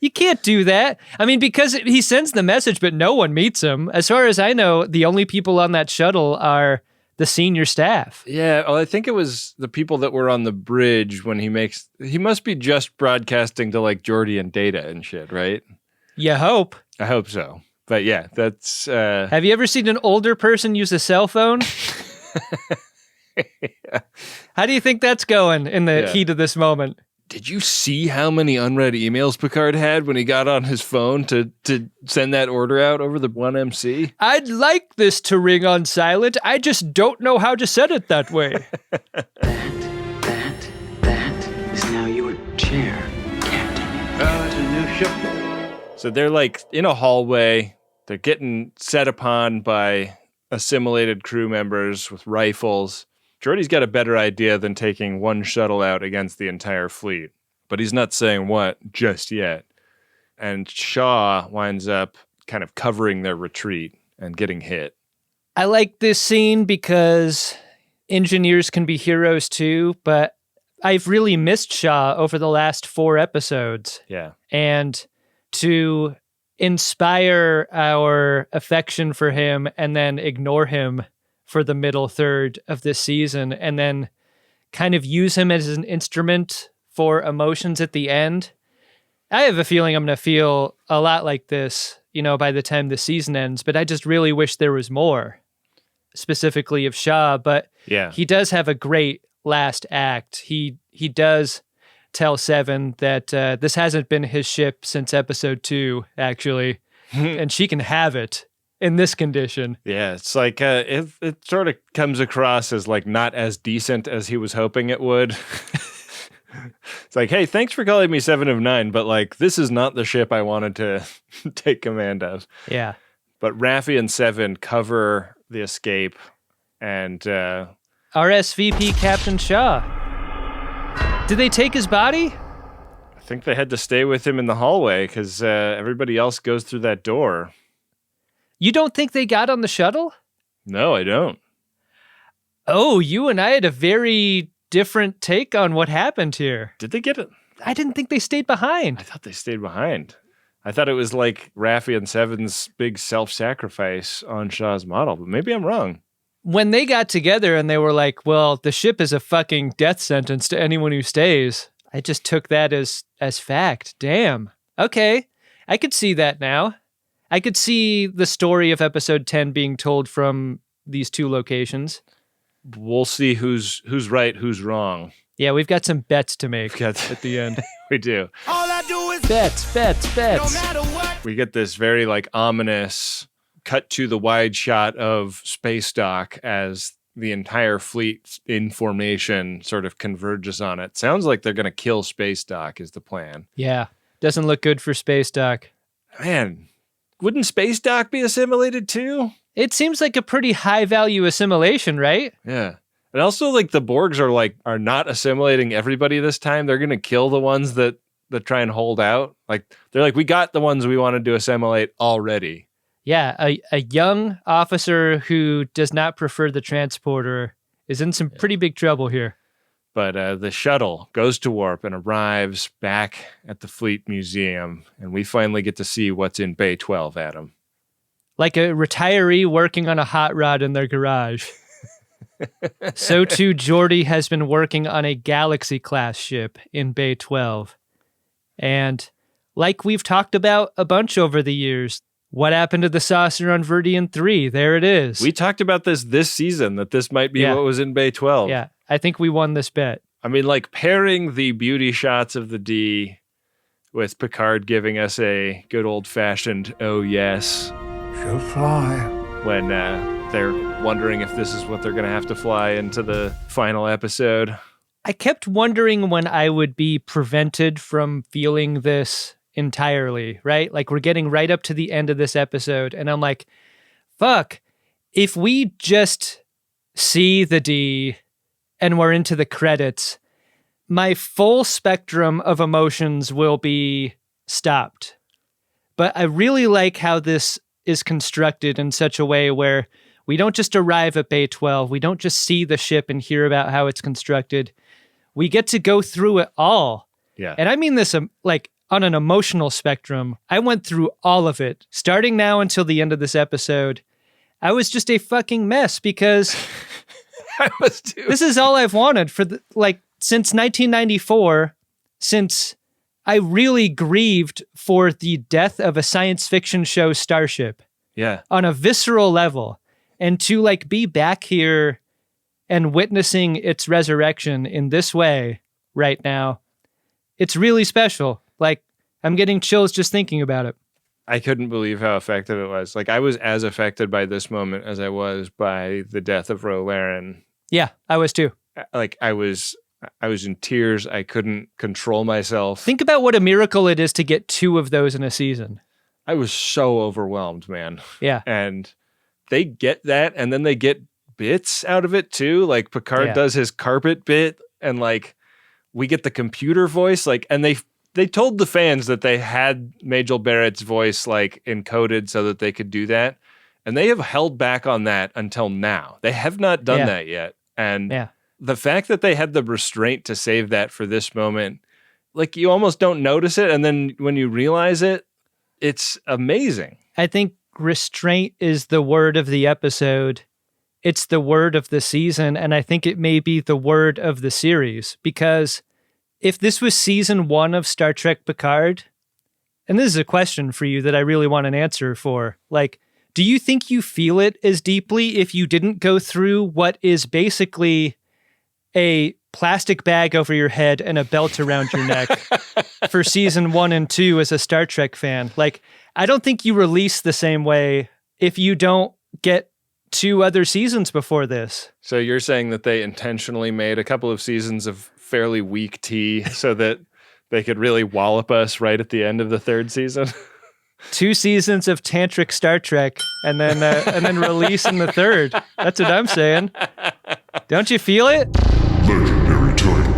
You can't do that. I mean, because he sends the message, but no one meets him. As far as I know, the only people on that shuttle are the senior staff. Yeah, well, I think it was the people that were on the bridge when he must be just broadcasting to like Geordi and Data and shit, right? You hope. I hope so. But yeah, that's... Have you ever seen an older person use a cell phone? Yeah. How do you think that's going in the heat of this moment? Did you see how many unread emails Picard had when he got on his phone to send that order out over the 1MC? I'd like this to ring on silent. I just don't know how to set it that way. That is now your chair, Captain. Oh, it's a new ship. So they're like in a hallway. They're getting set upon by assimilated crew members with rifles. Geordi's got a better idea than taking one shuttle out against the entire fleet, but he's not saying what just yet. And Shaw winds up kind of covering their retreat and getting hit. I like this scene because engineers can be heroes too, but I've really missed Shaw over the last 4 episodes. Yeah. And to inspire our affection for him and then ignore him for the middle third of this season and then kind of use him as an instrument for emotions at the end. I have a feeling I'm going to feel a lot like this, by the time the season ends, but I just really wish there was more, specifically of Shaw, but yeah, he does have a great last act. He does tell Seven that this hasn't been his ship since episode 2, actually, and she can have it in this condition. Yeah, it's like it sort of comes across as like not as decent as he was hoping it would. It's like, hey, thanks for calling me 7 of 9, but like this is not the ship I wanted to take command of. Yeah. But Raffi and Seven cover the escape, and RSVP Captain Shaw. Did they take his body? I think they had to stay with him in the hallway because everybody else goes through that door. You don't think they got on the shuttle? No, I don't. Oh, you and I had a very different take on what happened here. Did they get it? I didn't think they stayed behind. I thought they stayed behind. I thought it was like Raffi and Seven's big self-sacrifice on Shaw's model, but maybe I'm wrong. When they got together and they were like, well, the ship is a fucking death sentence to anyone who stays, I just took that as fact. Damn. Okay. I could see that now. I could see the story of episode 10 being told from these 2 locations. We'll see who's right, who's wrong. Yeah, we've got some bets to make at the end. We do. All I do is bets. No matter what. We get this very like ominous cut to the wide shot of space dock as the entire fleet in formation sort of converges on it. Sounds like they're going to kill space dock is the plan. Yeah, doesn't look good for space dock. Man, wouldn't space dock be assimilated too? It seems like a pretty high value assimilation, right? Yeah. And also like the Borgs are not assimilating everybody this time. They're going to kill the ones that try and hold out. Like they're like, we got the ones we wanted to assimilate already. Yeah, a young officer who does not prefer the transporter is in some pretty big trouble here. But the shuttle goes to warp and arrives back at the Fleet Museum, and we finally get to see what's in Bay 12, Adam. Like a retiree working on a hot rod in their garage. So too, Geordi has been working on a Galaxy-class ship in Bay 12. And like we've talked about a bunch over the years, what happened to the saucer on Verdian 3? There it is. We talked about this season, that this might be what was in Bay 12. Yeah, I think we won this bet. I mean, like pairing the beauty shots of the D with Picard giving us a good old-fashioned, oh yes. She'll fly. When they're wondering if this is what they're going to have to fly into the final episode. I kept wondering when I would be prevented from feeling this entirely, right? Like we're getting right up to the end of this episode and I'm like, fuck, if we just see the D and we're into the credits, my full spectrum of emotions will be stopped. But I really like how this is constructed in such a way where we don't just arrive at Bay 12. We don't just see the ship and hear about how it's constructed. We get to go through it all. Yeah. And I mean this like on an emotional spectrum. I went through all of it, starting now until the end of this episode. I was just a fucking mess because I was too. This is all I've wanted for since 1994, since I really grieved for the death of a science fiction show starship. Yeah. On a visceral level. And to be back here and witnessing its resurrection in this way right now, it's really special. Like, I'm getting chills just thinking about it. I couldn't believe how effective it was. Like, I was as affected by this moment as I was by the death of Ro Laren. Yeah, I was too. Like, I was in tears. I couldn't control myself. Think about what a miracle it is to get 2 of those in a season. I was so overwhelmed, man. Yeah. And they get that, and then they get bits out of it too. Like Picard does his carpet bit, and we get the computer voice. And they told the fans that they had Majel Barrett's voice encoded so that they could do that. And they have held back on that until now. They have not done that yet. And the fact that they had the restraint to save that for this moment, like you almost don't notice it. And then when you realize it, it's amazing. I think restraint is the word of the episode. It's the word of the season. And I think it may be the word of the series, because if this was season 1 of Star Trek Picard, and this is a question for you that I really want an answer for, like, do you think you feel it as deeply if you didn't go through what is basically a plastic bag over your head and a belt around your neck for season 1 and 2 as a Star Trek fan? Like, I don't think you release the same way if you don't get 2 other seasons before this. So you're saying that they intentionally made a couple of seasons of fairly weak tea so that they could really wallop us right at the end of the 3rd season? 2 seasons of Tantric Star Trek and then release in the 3rd. That's what I'm saying. Don't you feel it? Legendary title.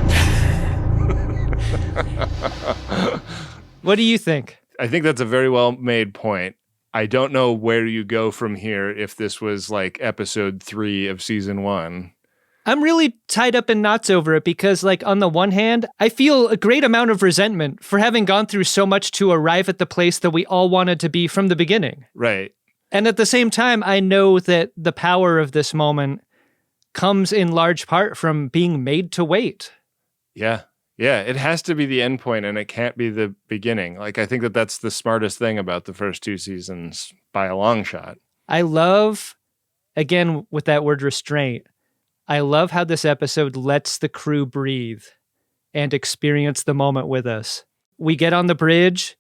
What do you think? I think that's a very well made point. I don't know where you go from here if this was like episode 3 of season 1. I'm really tied up in knots over it because, like, on the one hand, I feel a great amount of resentment for having gone through so much to arrive at the place that we all wanted to be from the beginning. Right. And at the same time, I know that the power of this moment comes in large part from being made to wait. Yeah. Yeah, it has to be the end point and it can't be the beginning. Like, I think that that's the smartest thing about the first 2 seasons by a long shot. I love, again, with that word restraint, I love how this episode lets the crew breathe and experience the moment with us. We get on the bridge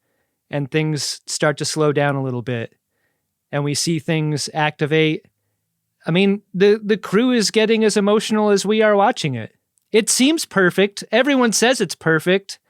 and things start to slow down a little bit and we see things activate. I mean, the crew is getting as emotional as we are watching it. It seems perfect. Everyone says it's perfect.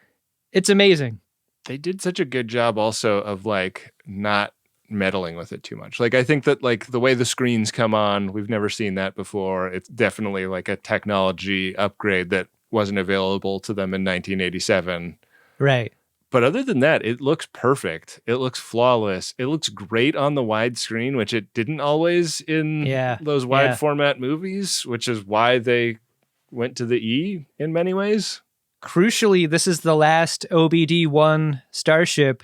It's amazing. They did such a good job also of like not meddling with it too much. Like, I think that like the way the screens come on, we've never seen that before. It's definitely like a technology upgrade that wasn't available to them in 1987. Right. But other than that, it looks perfect. It looks flawless. It looks great on the widescreen, which it didn't always in those wide format movies, which is why they went to the E in many ways. Crucially, this is the last OBD-1 starship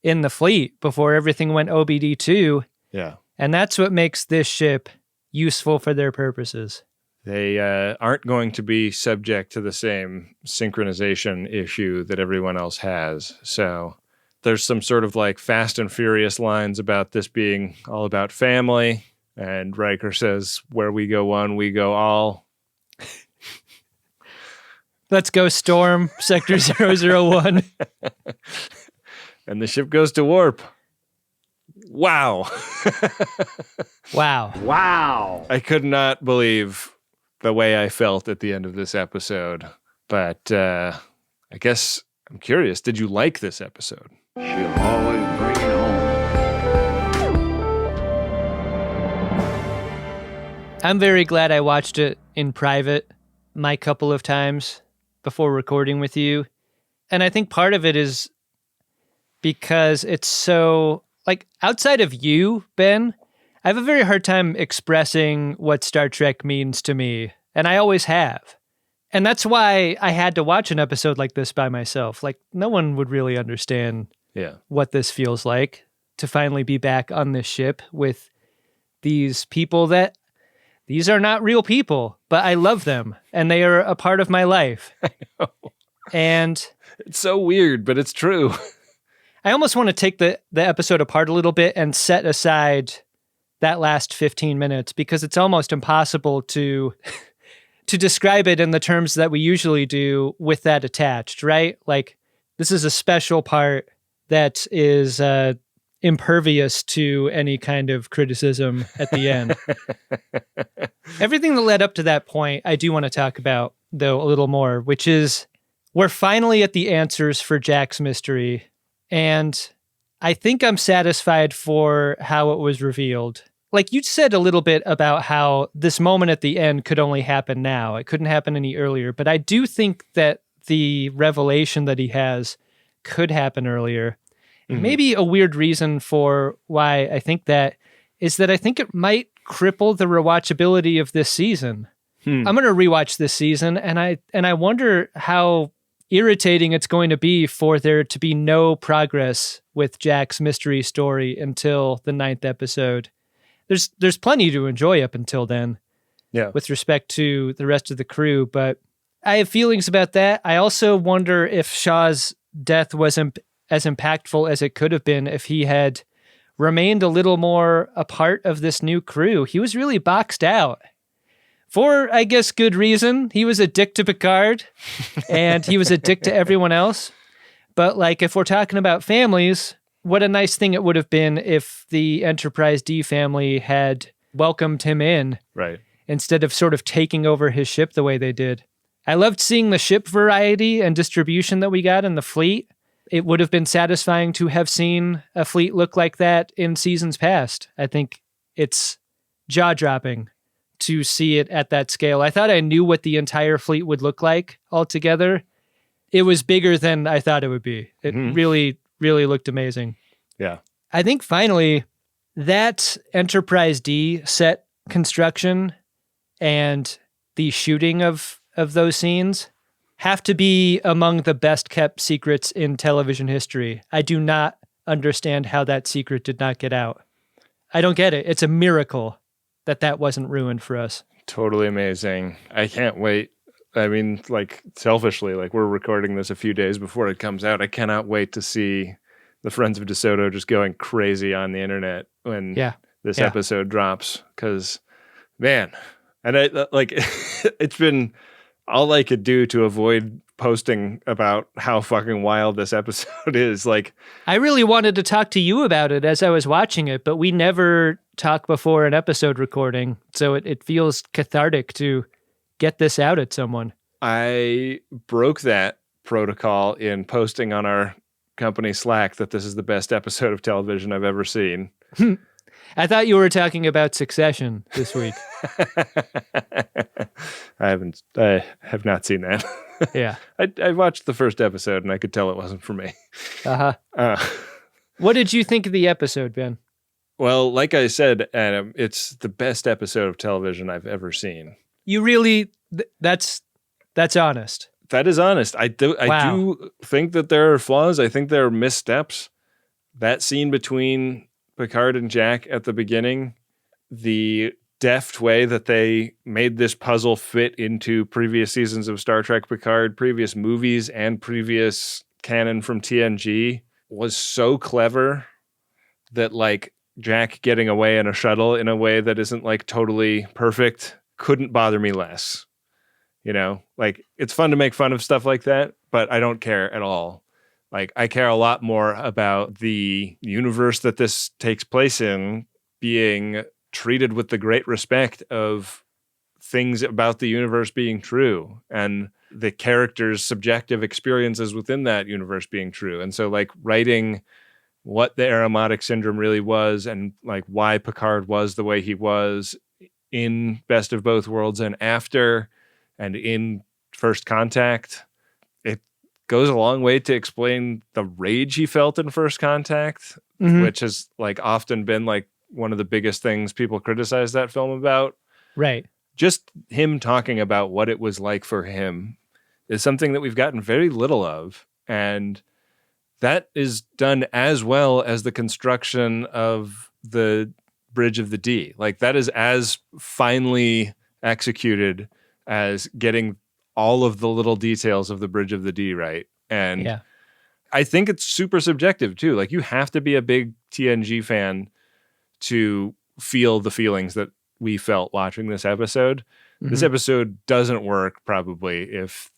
in the fleet before everything went OBD-2. Yeah. And that's what makes this ship useful for their purposes. They aren't going to be subject to the same synchronization issue that everyone else has. So there's some sort of like Fast and Furious lines about this being all about family. And Riker says, where we go one, we go all. Let's go storm Sector 001. And the ship goes to warp. Wow. Wow. Wow. I could not believe the way I felt at the end of this episode. But I guess I'm curious, did you like this episode? She'll always bring it home. I'm very glad I watched it in private my couple of times before recording with you. And I think part of it is because it's so, like, outside of you, Ben, I have a very hard time expressing what Star Trek means to me. And I always have. And that's why I had to watch an episode like this by myself. Like, no one would really understand what this feels like to finally be back on this ship with these people that, these are not real people, but I love them and they are a part of my life. I know. And it's so weird, but it's true. I almost want to take the episode apart a little bit and set aside that last 15 minutes because it's almost impossible to describe it in the terms that we usually do with that attached, right? Like, this is a special part that is impervious to any kind of criticism at the end. Everything that led up to that point, I do want to talk about, though, a little more, which is we're finally at the answers for Jack's mystery. And I think I'm satisfied for how it was revealed. Like you said a little bit about how this moment at the end could only happen now. It couldn't happen any earlier. But I do think that the revelation that he has could happen earlier. Mm-hmm. Maybe a weird reason for why I think that is that I think it might cripple the rewatchability of this season. I'm going to rewatch this season, and I wonder how irritating it's going to be for there to be no progress with Jack's mystery story until the 9th episode. There's plenty to enjoy up until then, with respect to the rest of the crew, but I have feelings about that. I also wonder if Shaw's death wasn't as impactful as it could have been if he had remained a little more a part of this new crew. He was really boxed out. For, I guess, good reason. He was a dick to Picard, and he was a dick to everyone else. But, like, if we're talking about families, what a nice thing it would have been if the Enterprise D family had welcomed him in. Right. Instead of sort of taking over his ship the way they did. I loved seeing the ship variety and distribution that we got in the fleet. It would have been satisfying to have seen a fleet look like that in seasons past. I think it's jaw-dropping to see it at that scale. I thought I knew what the entire fleet would look like altogether. It was bigger than I thought it would be. It really, really looked amazing. Yeah. I think finally that Enterprise D set construction and the shooting of those scenes have to be among the best kept secrets in television history. I do not understand how that secret did not get out. I don't get it. It's a miracle that wasn't ruined for us. Totally amazing. I can't wait. I mean, like, selfishly, like, we're recording this a few days before it comes out. I cannot wait to see the Friends of DeSoto just going crazy on the internet when this episode drops. Because, man, and it's been all I could do to avoid posting about how fucking wild this episode is. Like, I really wanted to talk to you about it as I was watching it, but we never talk before an episode recording, so it feels cathartic to get this out at someone. I broke that protocol in posting on our company Slack that this is the best episode of television I've ever seen. I thought you were talking about Succession this week. I have not seen that. Yeah. I watched the first episode and I could tell it wasn't for me. What did you think of the episode, Ben? Well, like I said, Adam, it's the best episode of television I've ever seen. You really, that's honest. That is honest. I do think that there are flaws. I think there are missteps. That scene between Picard and Jack at the beginning, the deft way that they made this puzzle fit into previous seasons of Star Trek Picard, previous movies, and previous canon from TNG was so clever that, like, Jack getting away in a shuttle in a way that isn't, like, totally perfect couldn't bother me less. You know, like, it's fun to make fun of stuff like that, but I don't care at all. Like, I care a lot more about the universe that this takes place in being treated with the great respect of things about the universe being true and the characters' subjective experiences within that universe being true. And so, like, writing what the aromatic syndrome really was and, like, why Picard was the way he was in Best of Both Worlds and after and in First Contact, it goes a long way to explain the rage he felt in First Contact, which has, like, often been, like, one of the biggest things people criticize that film about. Right. Just him talking about what it was like for him is something that we've gotten very little of. And that is done as well as the construction of the Bridge of the D. Like, that is as finely executed as getting all of the little details of the Bridge of the D right. And I think it's super subjective too. Like, you have to be a big TNG fan to feel the feelings that we felt watching this episode. This episode doesn't work probably if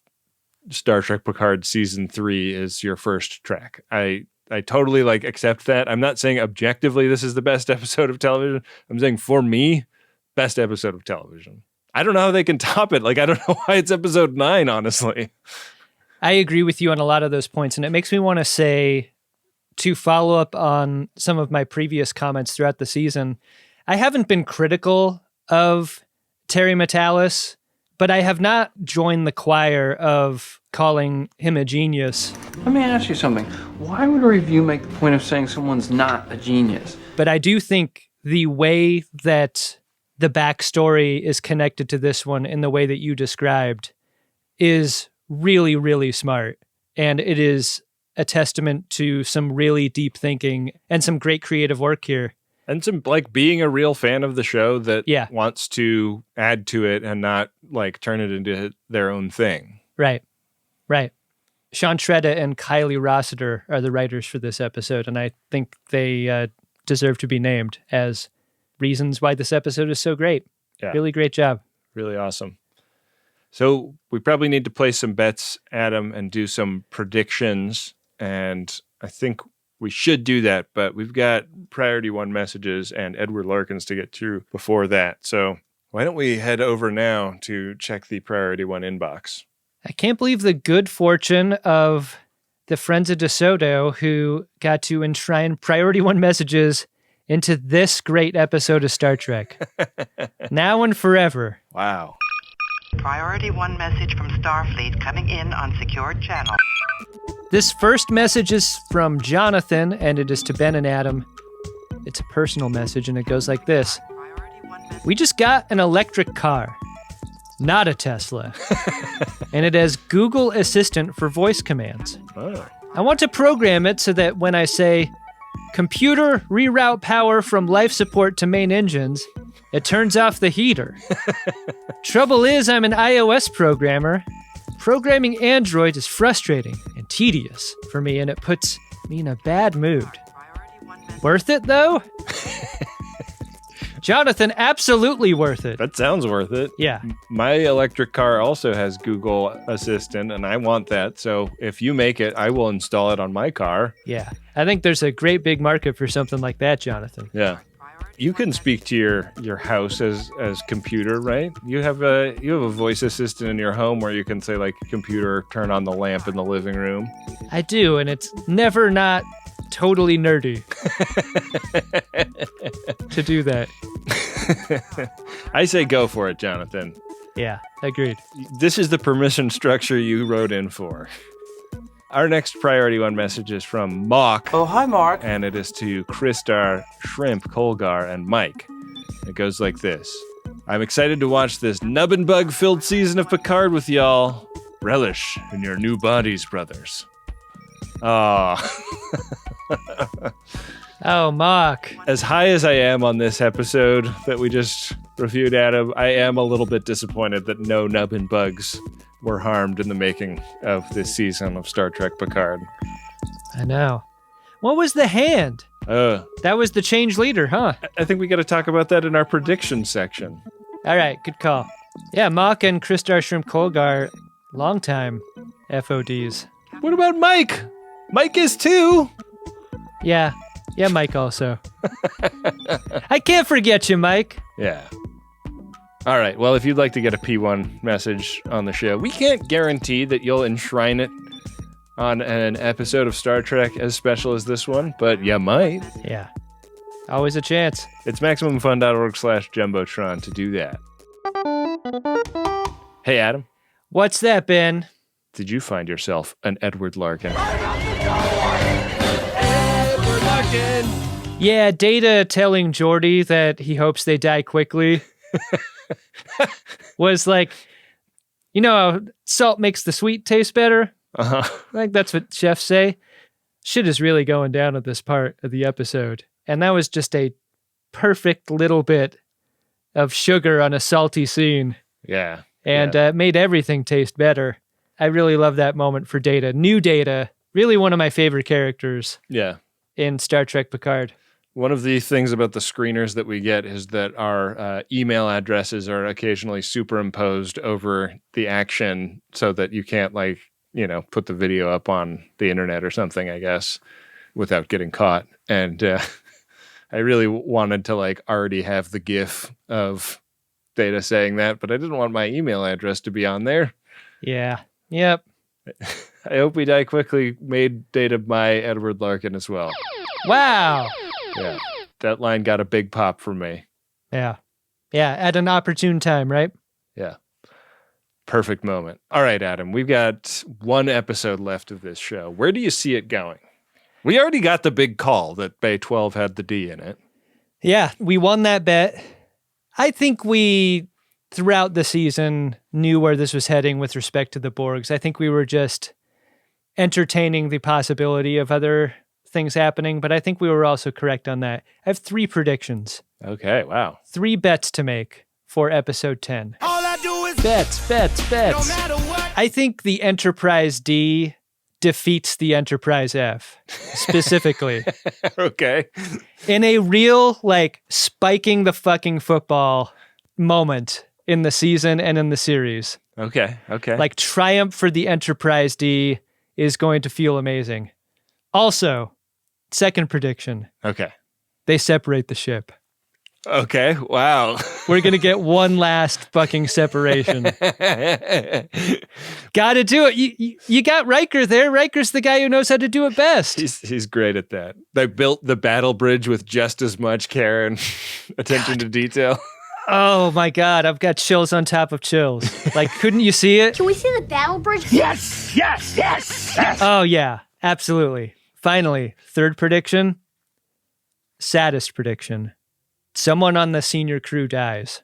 Star Trek Picard season 3 is your first Trek. I totally, like, accept that. I'm not saying objectively this is the best episode of television. I'm saying, for me, best episode of television. I don't know how they can top it. Like, I don't know why it's episode 9, honestly. I agree with you on a lot of those points, and it makes me want to say, to follow up on some of my previous comments throughout the season, I haven't been critical of Terry Matalas, but I have not joined the choir of calling him a genius. Let me ask you something. Why would a review make the point of saying someone's not a genius? But I do think the way that the backstory is connected to this one in the way that you described is really, really smart. And it is a testament to some really deep thinking and some great creative work here. And some, like, being a real fan of the show that Yeah. wants to add to it and not, like, turn it into their own thing. Right. Sean Shreda and Kylie Rossiter are the writers for this episode, and I think they deserve to be named as reasons why this episode is so great. Yeah. Really great job. Really awesome. So we probably need to place some bets, Adam, and do some predictions. And I think we should do that, but we've got Priority 1 messages and Edward Larkins to get through before that. So why don't we head over now to check the Priority 1 inbox? I can't believe the good fortune of the Friends of DeSoto who got to enshrine Priority 1 messages into this great episode of Star Trek. Now and forever. Wow. Priority 1 message from Starfleet coming in on secured channel. This first message is from Jonathan, and it is to Ben and Adam. It's a personal message, and it goes like this. We just got an electric car, not a Tesla, and it has Google Assistant for voice commands. Oh. I want to program it so that when I say, computer, reroute power from life support to main engines, it turns off the heater. Trouble is, I'm an iOS programmer. Programming Android is frustrating and tedious for me, and it puts me in a bad mood. Worth it, though? Jonathan, absolutely worth it. That sounds worth it. Yeah. My electric car also has Google Assistant, and I want that. So if you make it, I will install it on my car. Yeah. I think there's a great big market for something like that, Jonathan. Yeah. You can speak to your house as computer, right? You have a voice assistant in your home where you can say, like, computer, turn on the lamp in the living room. I do, and it's never not totally nerdy to do that. I say go for it, Jonathan. Yeah, agreed. This is the permission structure you wrote in for. Our next Priority 1 message is from Mock. Oh, hi, Mark. And it is to Kristar, Shrimp, Colgar, and Mike. It goes like this. I'm excited to watch this nub and bug-filled season of Picard with y'all. Relish in your new bodies, brothers. Oh, Mock. As high as I am on this episode that we just reviewed, Adam, I am a little bit disappointed that no nub and bugs were harmed in the making of this season of Star Trek Picard. I know. What was the hand? That was the change leader, huh? I think we got to talk about that in our prediction section. All right, good call. Yeah, Mock and Kristar Shrimp Colgar, longtime FODs. What about Mike? Mike is too. Yeah, Mike also. I can't forget you, Mike. Yeah. All right, well, if you'd like to get a P1 message on the show, we can't guarantee that you'll enshrine it on an episode of Star Trek as special as this one, but you might. Yeah. Always a chance. It's MaximumFun.org/Jumbotron to do that. Hey, Adam. What's that, Ben? Did you find yourself an Edward Larkin? Edward Larkin! Yeah, Data telling Geordi that he hopes they die quickly was like, you know how salt makes the sweet taste better? Uh-huh. I think that's what chefs say. Shit is really going down at this part of the episode. And that was just a perfect little bit of sugar on a salty scene. Yeah. And made everything taste better. I really love that moment for Data. New Data, really one of my favorite characters. Yeah. In Star Trek Picard. One of the things about the screeners that we get is that our email addresses are occasionally superimposed over the action so that you can't, like, you know, put the video up on the internet or something, I guess, without getting caught. And I really wanted to, like, already have the GIF of Data saying that, but I didn't want my email address to be on there. Yeah. Yep. I Hope We Die Quickly made Data my Edward Larkin as well. Wow. Yeah. That line got a big pop from me. Yeah. Yeah. At an opportune time, right? Yeah. Perfect moment. All right, Adam, we've got one episode left of this show. Where do you see it going? We already got the big call that Bay 12 had the D in it. Yeah, we won that bet. I think we, throughout the season, knew where this was heading with respect to the Borgs. I think we were just entertaining the possibility of other things happening, but I think we were also correct on that. I have 3 predictions. Okay, wow. 3 bets to make for episode 10. All I do is bets. No matter what. I think the Enterprise D defeats the Enterprise F, specifically. Okay. In a real, like, spiking the fucking football moment in the season and in the series. Okay. Like, triumph for the Enterprise D is going to feel amazing. Also, second prediction. Okay. They separate the ship. Okay, wow. We're going to get one last fucking separation. Gotta do it. You got Riker there. Riker's the guy who knows how to do it best. He's great at that. They built the battle bridge with just as much care and attention to detail. Oh my God, I've got chills on top of chills. Like, couldn't you see it? Can we see the battle bridge? Yes. Oh yeah, absolutely. Finally, third prediction. Saddest prediction. Someone on the senior crew dies.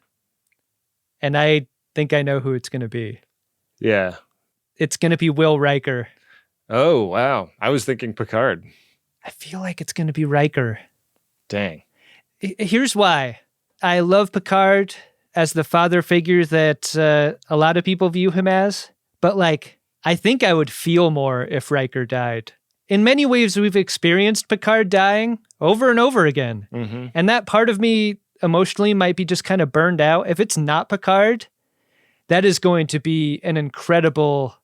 And I think I know who it's going to be. Yeah. It's going to be Will Riker. Oh, wow. I was thinking Picard. I feel like it's going to be Riker. Dang. Here's why. I love Picard as the father figure that a lot of people view him as. But, like, I think I would feel more if Riker died. In many ways, we've experienced Picard dying over and over again. Mm-hmm. And that part of me emotionally might be just kind of burned out. If it's not Picard, that is going to be an incredible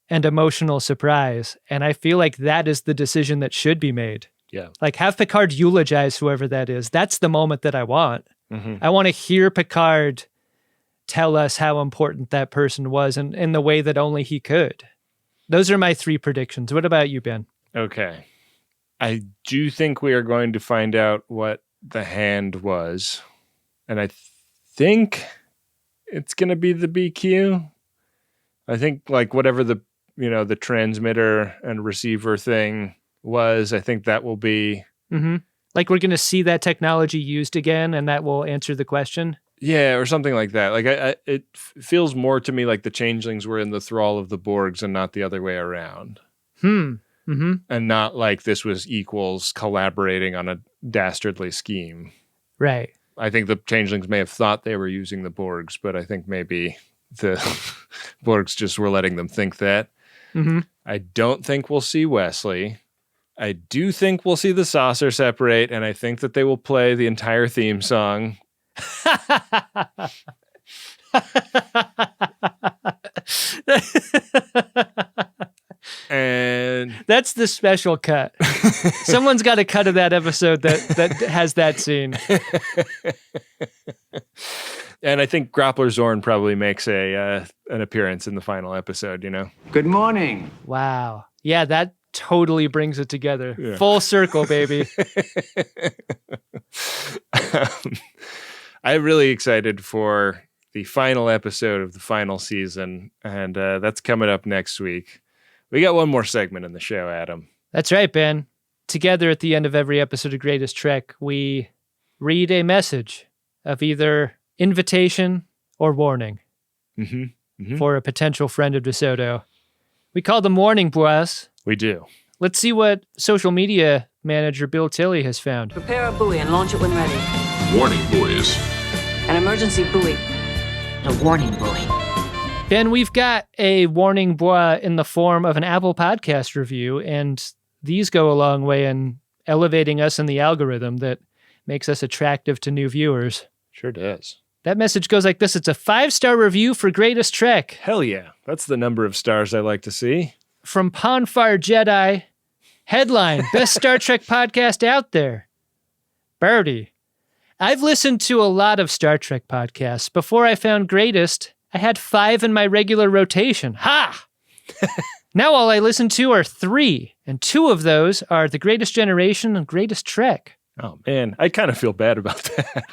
and emotional surprise. And I feel like that is the decision that should be made. Yeah. Like, have Picard eulogize whoever that is. That's the moment that I want. Mm-hmm. I want to hear Picard tell us how important that person was in the way that only he could. Those are my 3 predictions. What about you, Ben? Okay. I do think we are going to find out what the hand was. And I think it's going to be the BQ. I think like whatever the transmitter and receiver thing was, I think that will be... Mm-hmm. Like we're going to see that technology used again and that will answer the question? Yeah, or something like that. Like it feels more to me like the changelings were in the thrall of the Borgs and not the other way around. Mm-hmm. And not like this was equals collaborating on a dastardly scheme. Right. I think the changelings may have thought they were using the Borgs, but I think maybe the Borgs just were letting them think that. Mm-hmm. I don't think we'll see Wesley. I do think we'll see the saucer separate, and I think that they will play the entire theme song. And that's the special cut. Someone's got a cut of that episode that has that scene. And I think Groppler Zorn probably makes an appearance in the final episode, Good morning. Wow. Yeah, that totally brings it together. Yeah. Full circle, baby. I'm really excited for the final episode of the final season, and that's coming up next week. We got one more segment in the show, Adam. That's right, Ben. Together at the end of every episode of Greatest Trek, we read a message of either invitation or warning for a potential friend of DeSoto. We call them warning boys. We do. Let's see what social media manager Bill Tilley has found. Prepare a buoy and launch it when ready. Warning buoys. An emergency buoy. A warning buoy. Ben, we've got a warning buoy in the form of an Apple Podcast review, and these go a long way in elevating us in the algorithm that makes us attractive to new viewers. Sure does. That message goes like this. It's a 5-star review for Greatest Trek. Hell yeah. That's the number of stars I like to see. From Ponfire Jedi. Headline, best Star Trek podcast out there. Birdie. I've listened to a lot of Star Trek podcasts. Before I found Greatest, I had 5 in my regular rotation. Ha! Now all I listen to are 3, and 2 of those are The Greatest Generation and Greatest Trek. Oh, man. I kind of feel bad about that.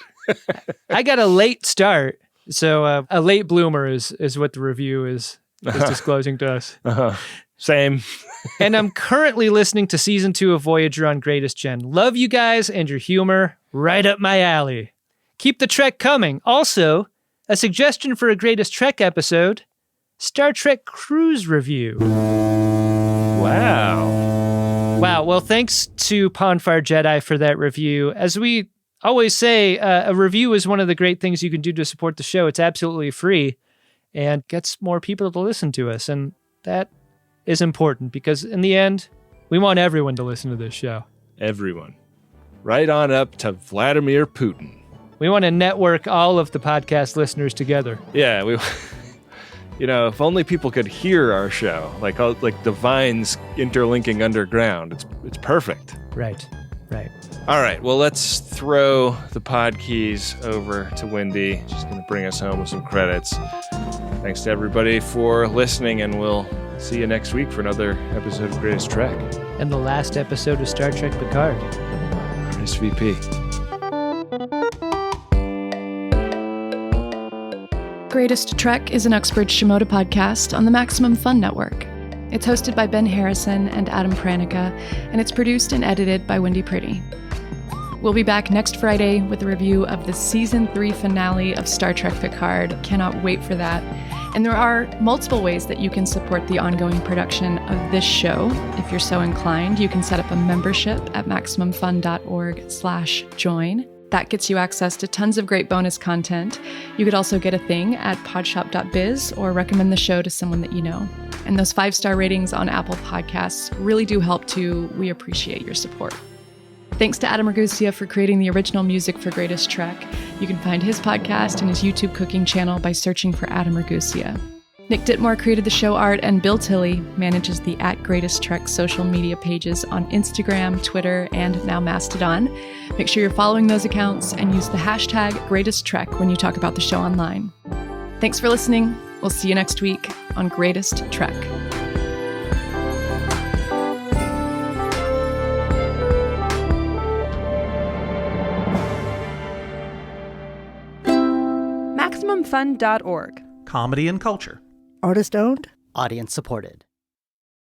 I got a late start, so a late bloomer is what the review is disclosing to us. Uh-huh. Same. And I'm currently listening to season 2 of Voyager on Greatest Gen. Love you guys and your humor. Right up my alley. Keep the Trek coming. Also, a suggestion for a Greatest Trek episode, Star Trek Cruise Review. Wow. Well, thanks to Pawnfire Jedi for that review. As we always say, a review is one of the great things you can do to support the show. It's absolutely free and gets more people to listen to us. And that is important because in the end, we want everyone to listen to this show. Everyone. Right on up to Vladimir Putin. We want to network all of the podcast listeners together. Yeah, if only people could hear our show, like the vines interlinking underground. It's perfect. Right. All right, well, let's throw the pod keys over to Wendy. She's going to bring us home with some credits. Thanks to everybody for listening, and we'll see you next week for another episode of Greatest Trek. And the last episode of Star Trek Picard. SVP. Greatest Trek is an Uxbridge Shimoda podcast on the Maximum Fun Network. It's hosted by Ben Harrison and Adam Pranica, and it's produced and edited by Wendy Pretty. We'll be back next Friday with a review of the Season 3 finale of Star Trek Picard. Cannot wait for that. And there are multiple ways that you can support the ongoing production of this show. If you're so inclined, you can set up a membership at MaximumFun.org/join. That gets you access to tons of great bonus content. You could also get a thing at podshop.biz or recommend the show to someone that you know. And those 5-star ratings on Apple Podcasts really do help too. We appreciate your support. Thanks to Adam Ragusia for creating the original music for Greatest Trek. You can find his podcast and his YouTube cooking channel by searching for Adam Ragusia. Nick Ditmore created the show art, and Bill Tilley manages the @GreatestTrek social media pages on Instagram, Twitter, and now Mastodon. Make sure you're following those accounts and use the hashtag #GreatestTrek when you talk about the show online. Thanks for listening. We'll see you next week on Greatest Trek. MaximumFun.org. Comedy and culture. Artist owned. Audience supported.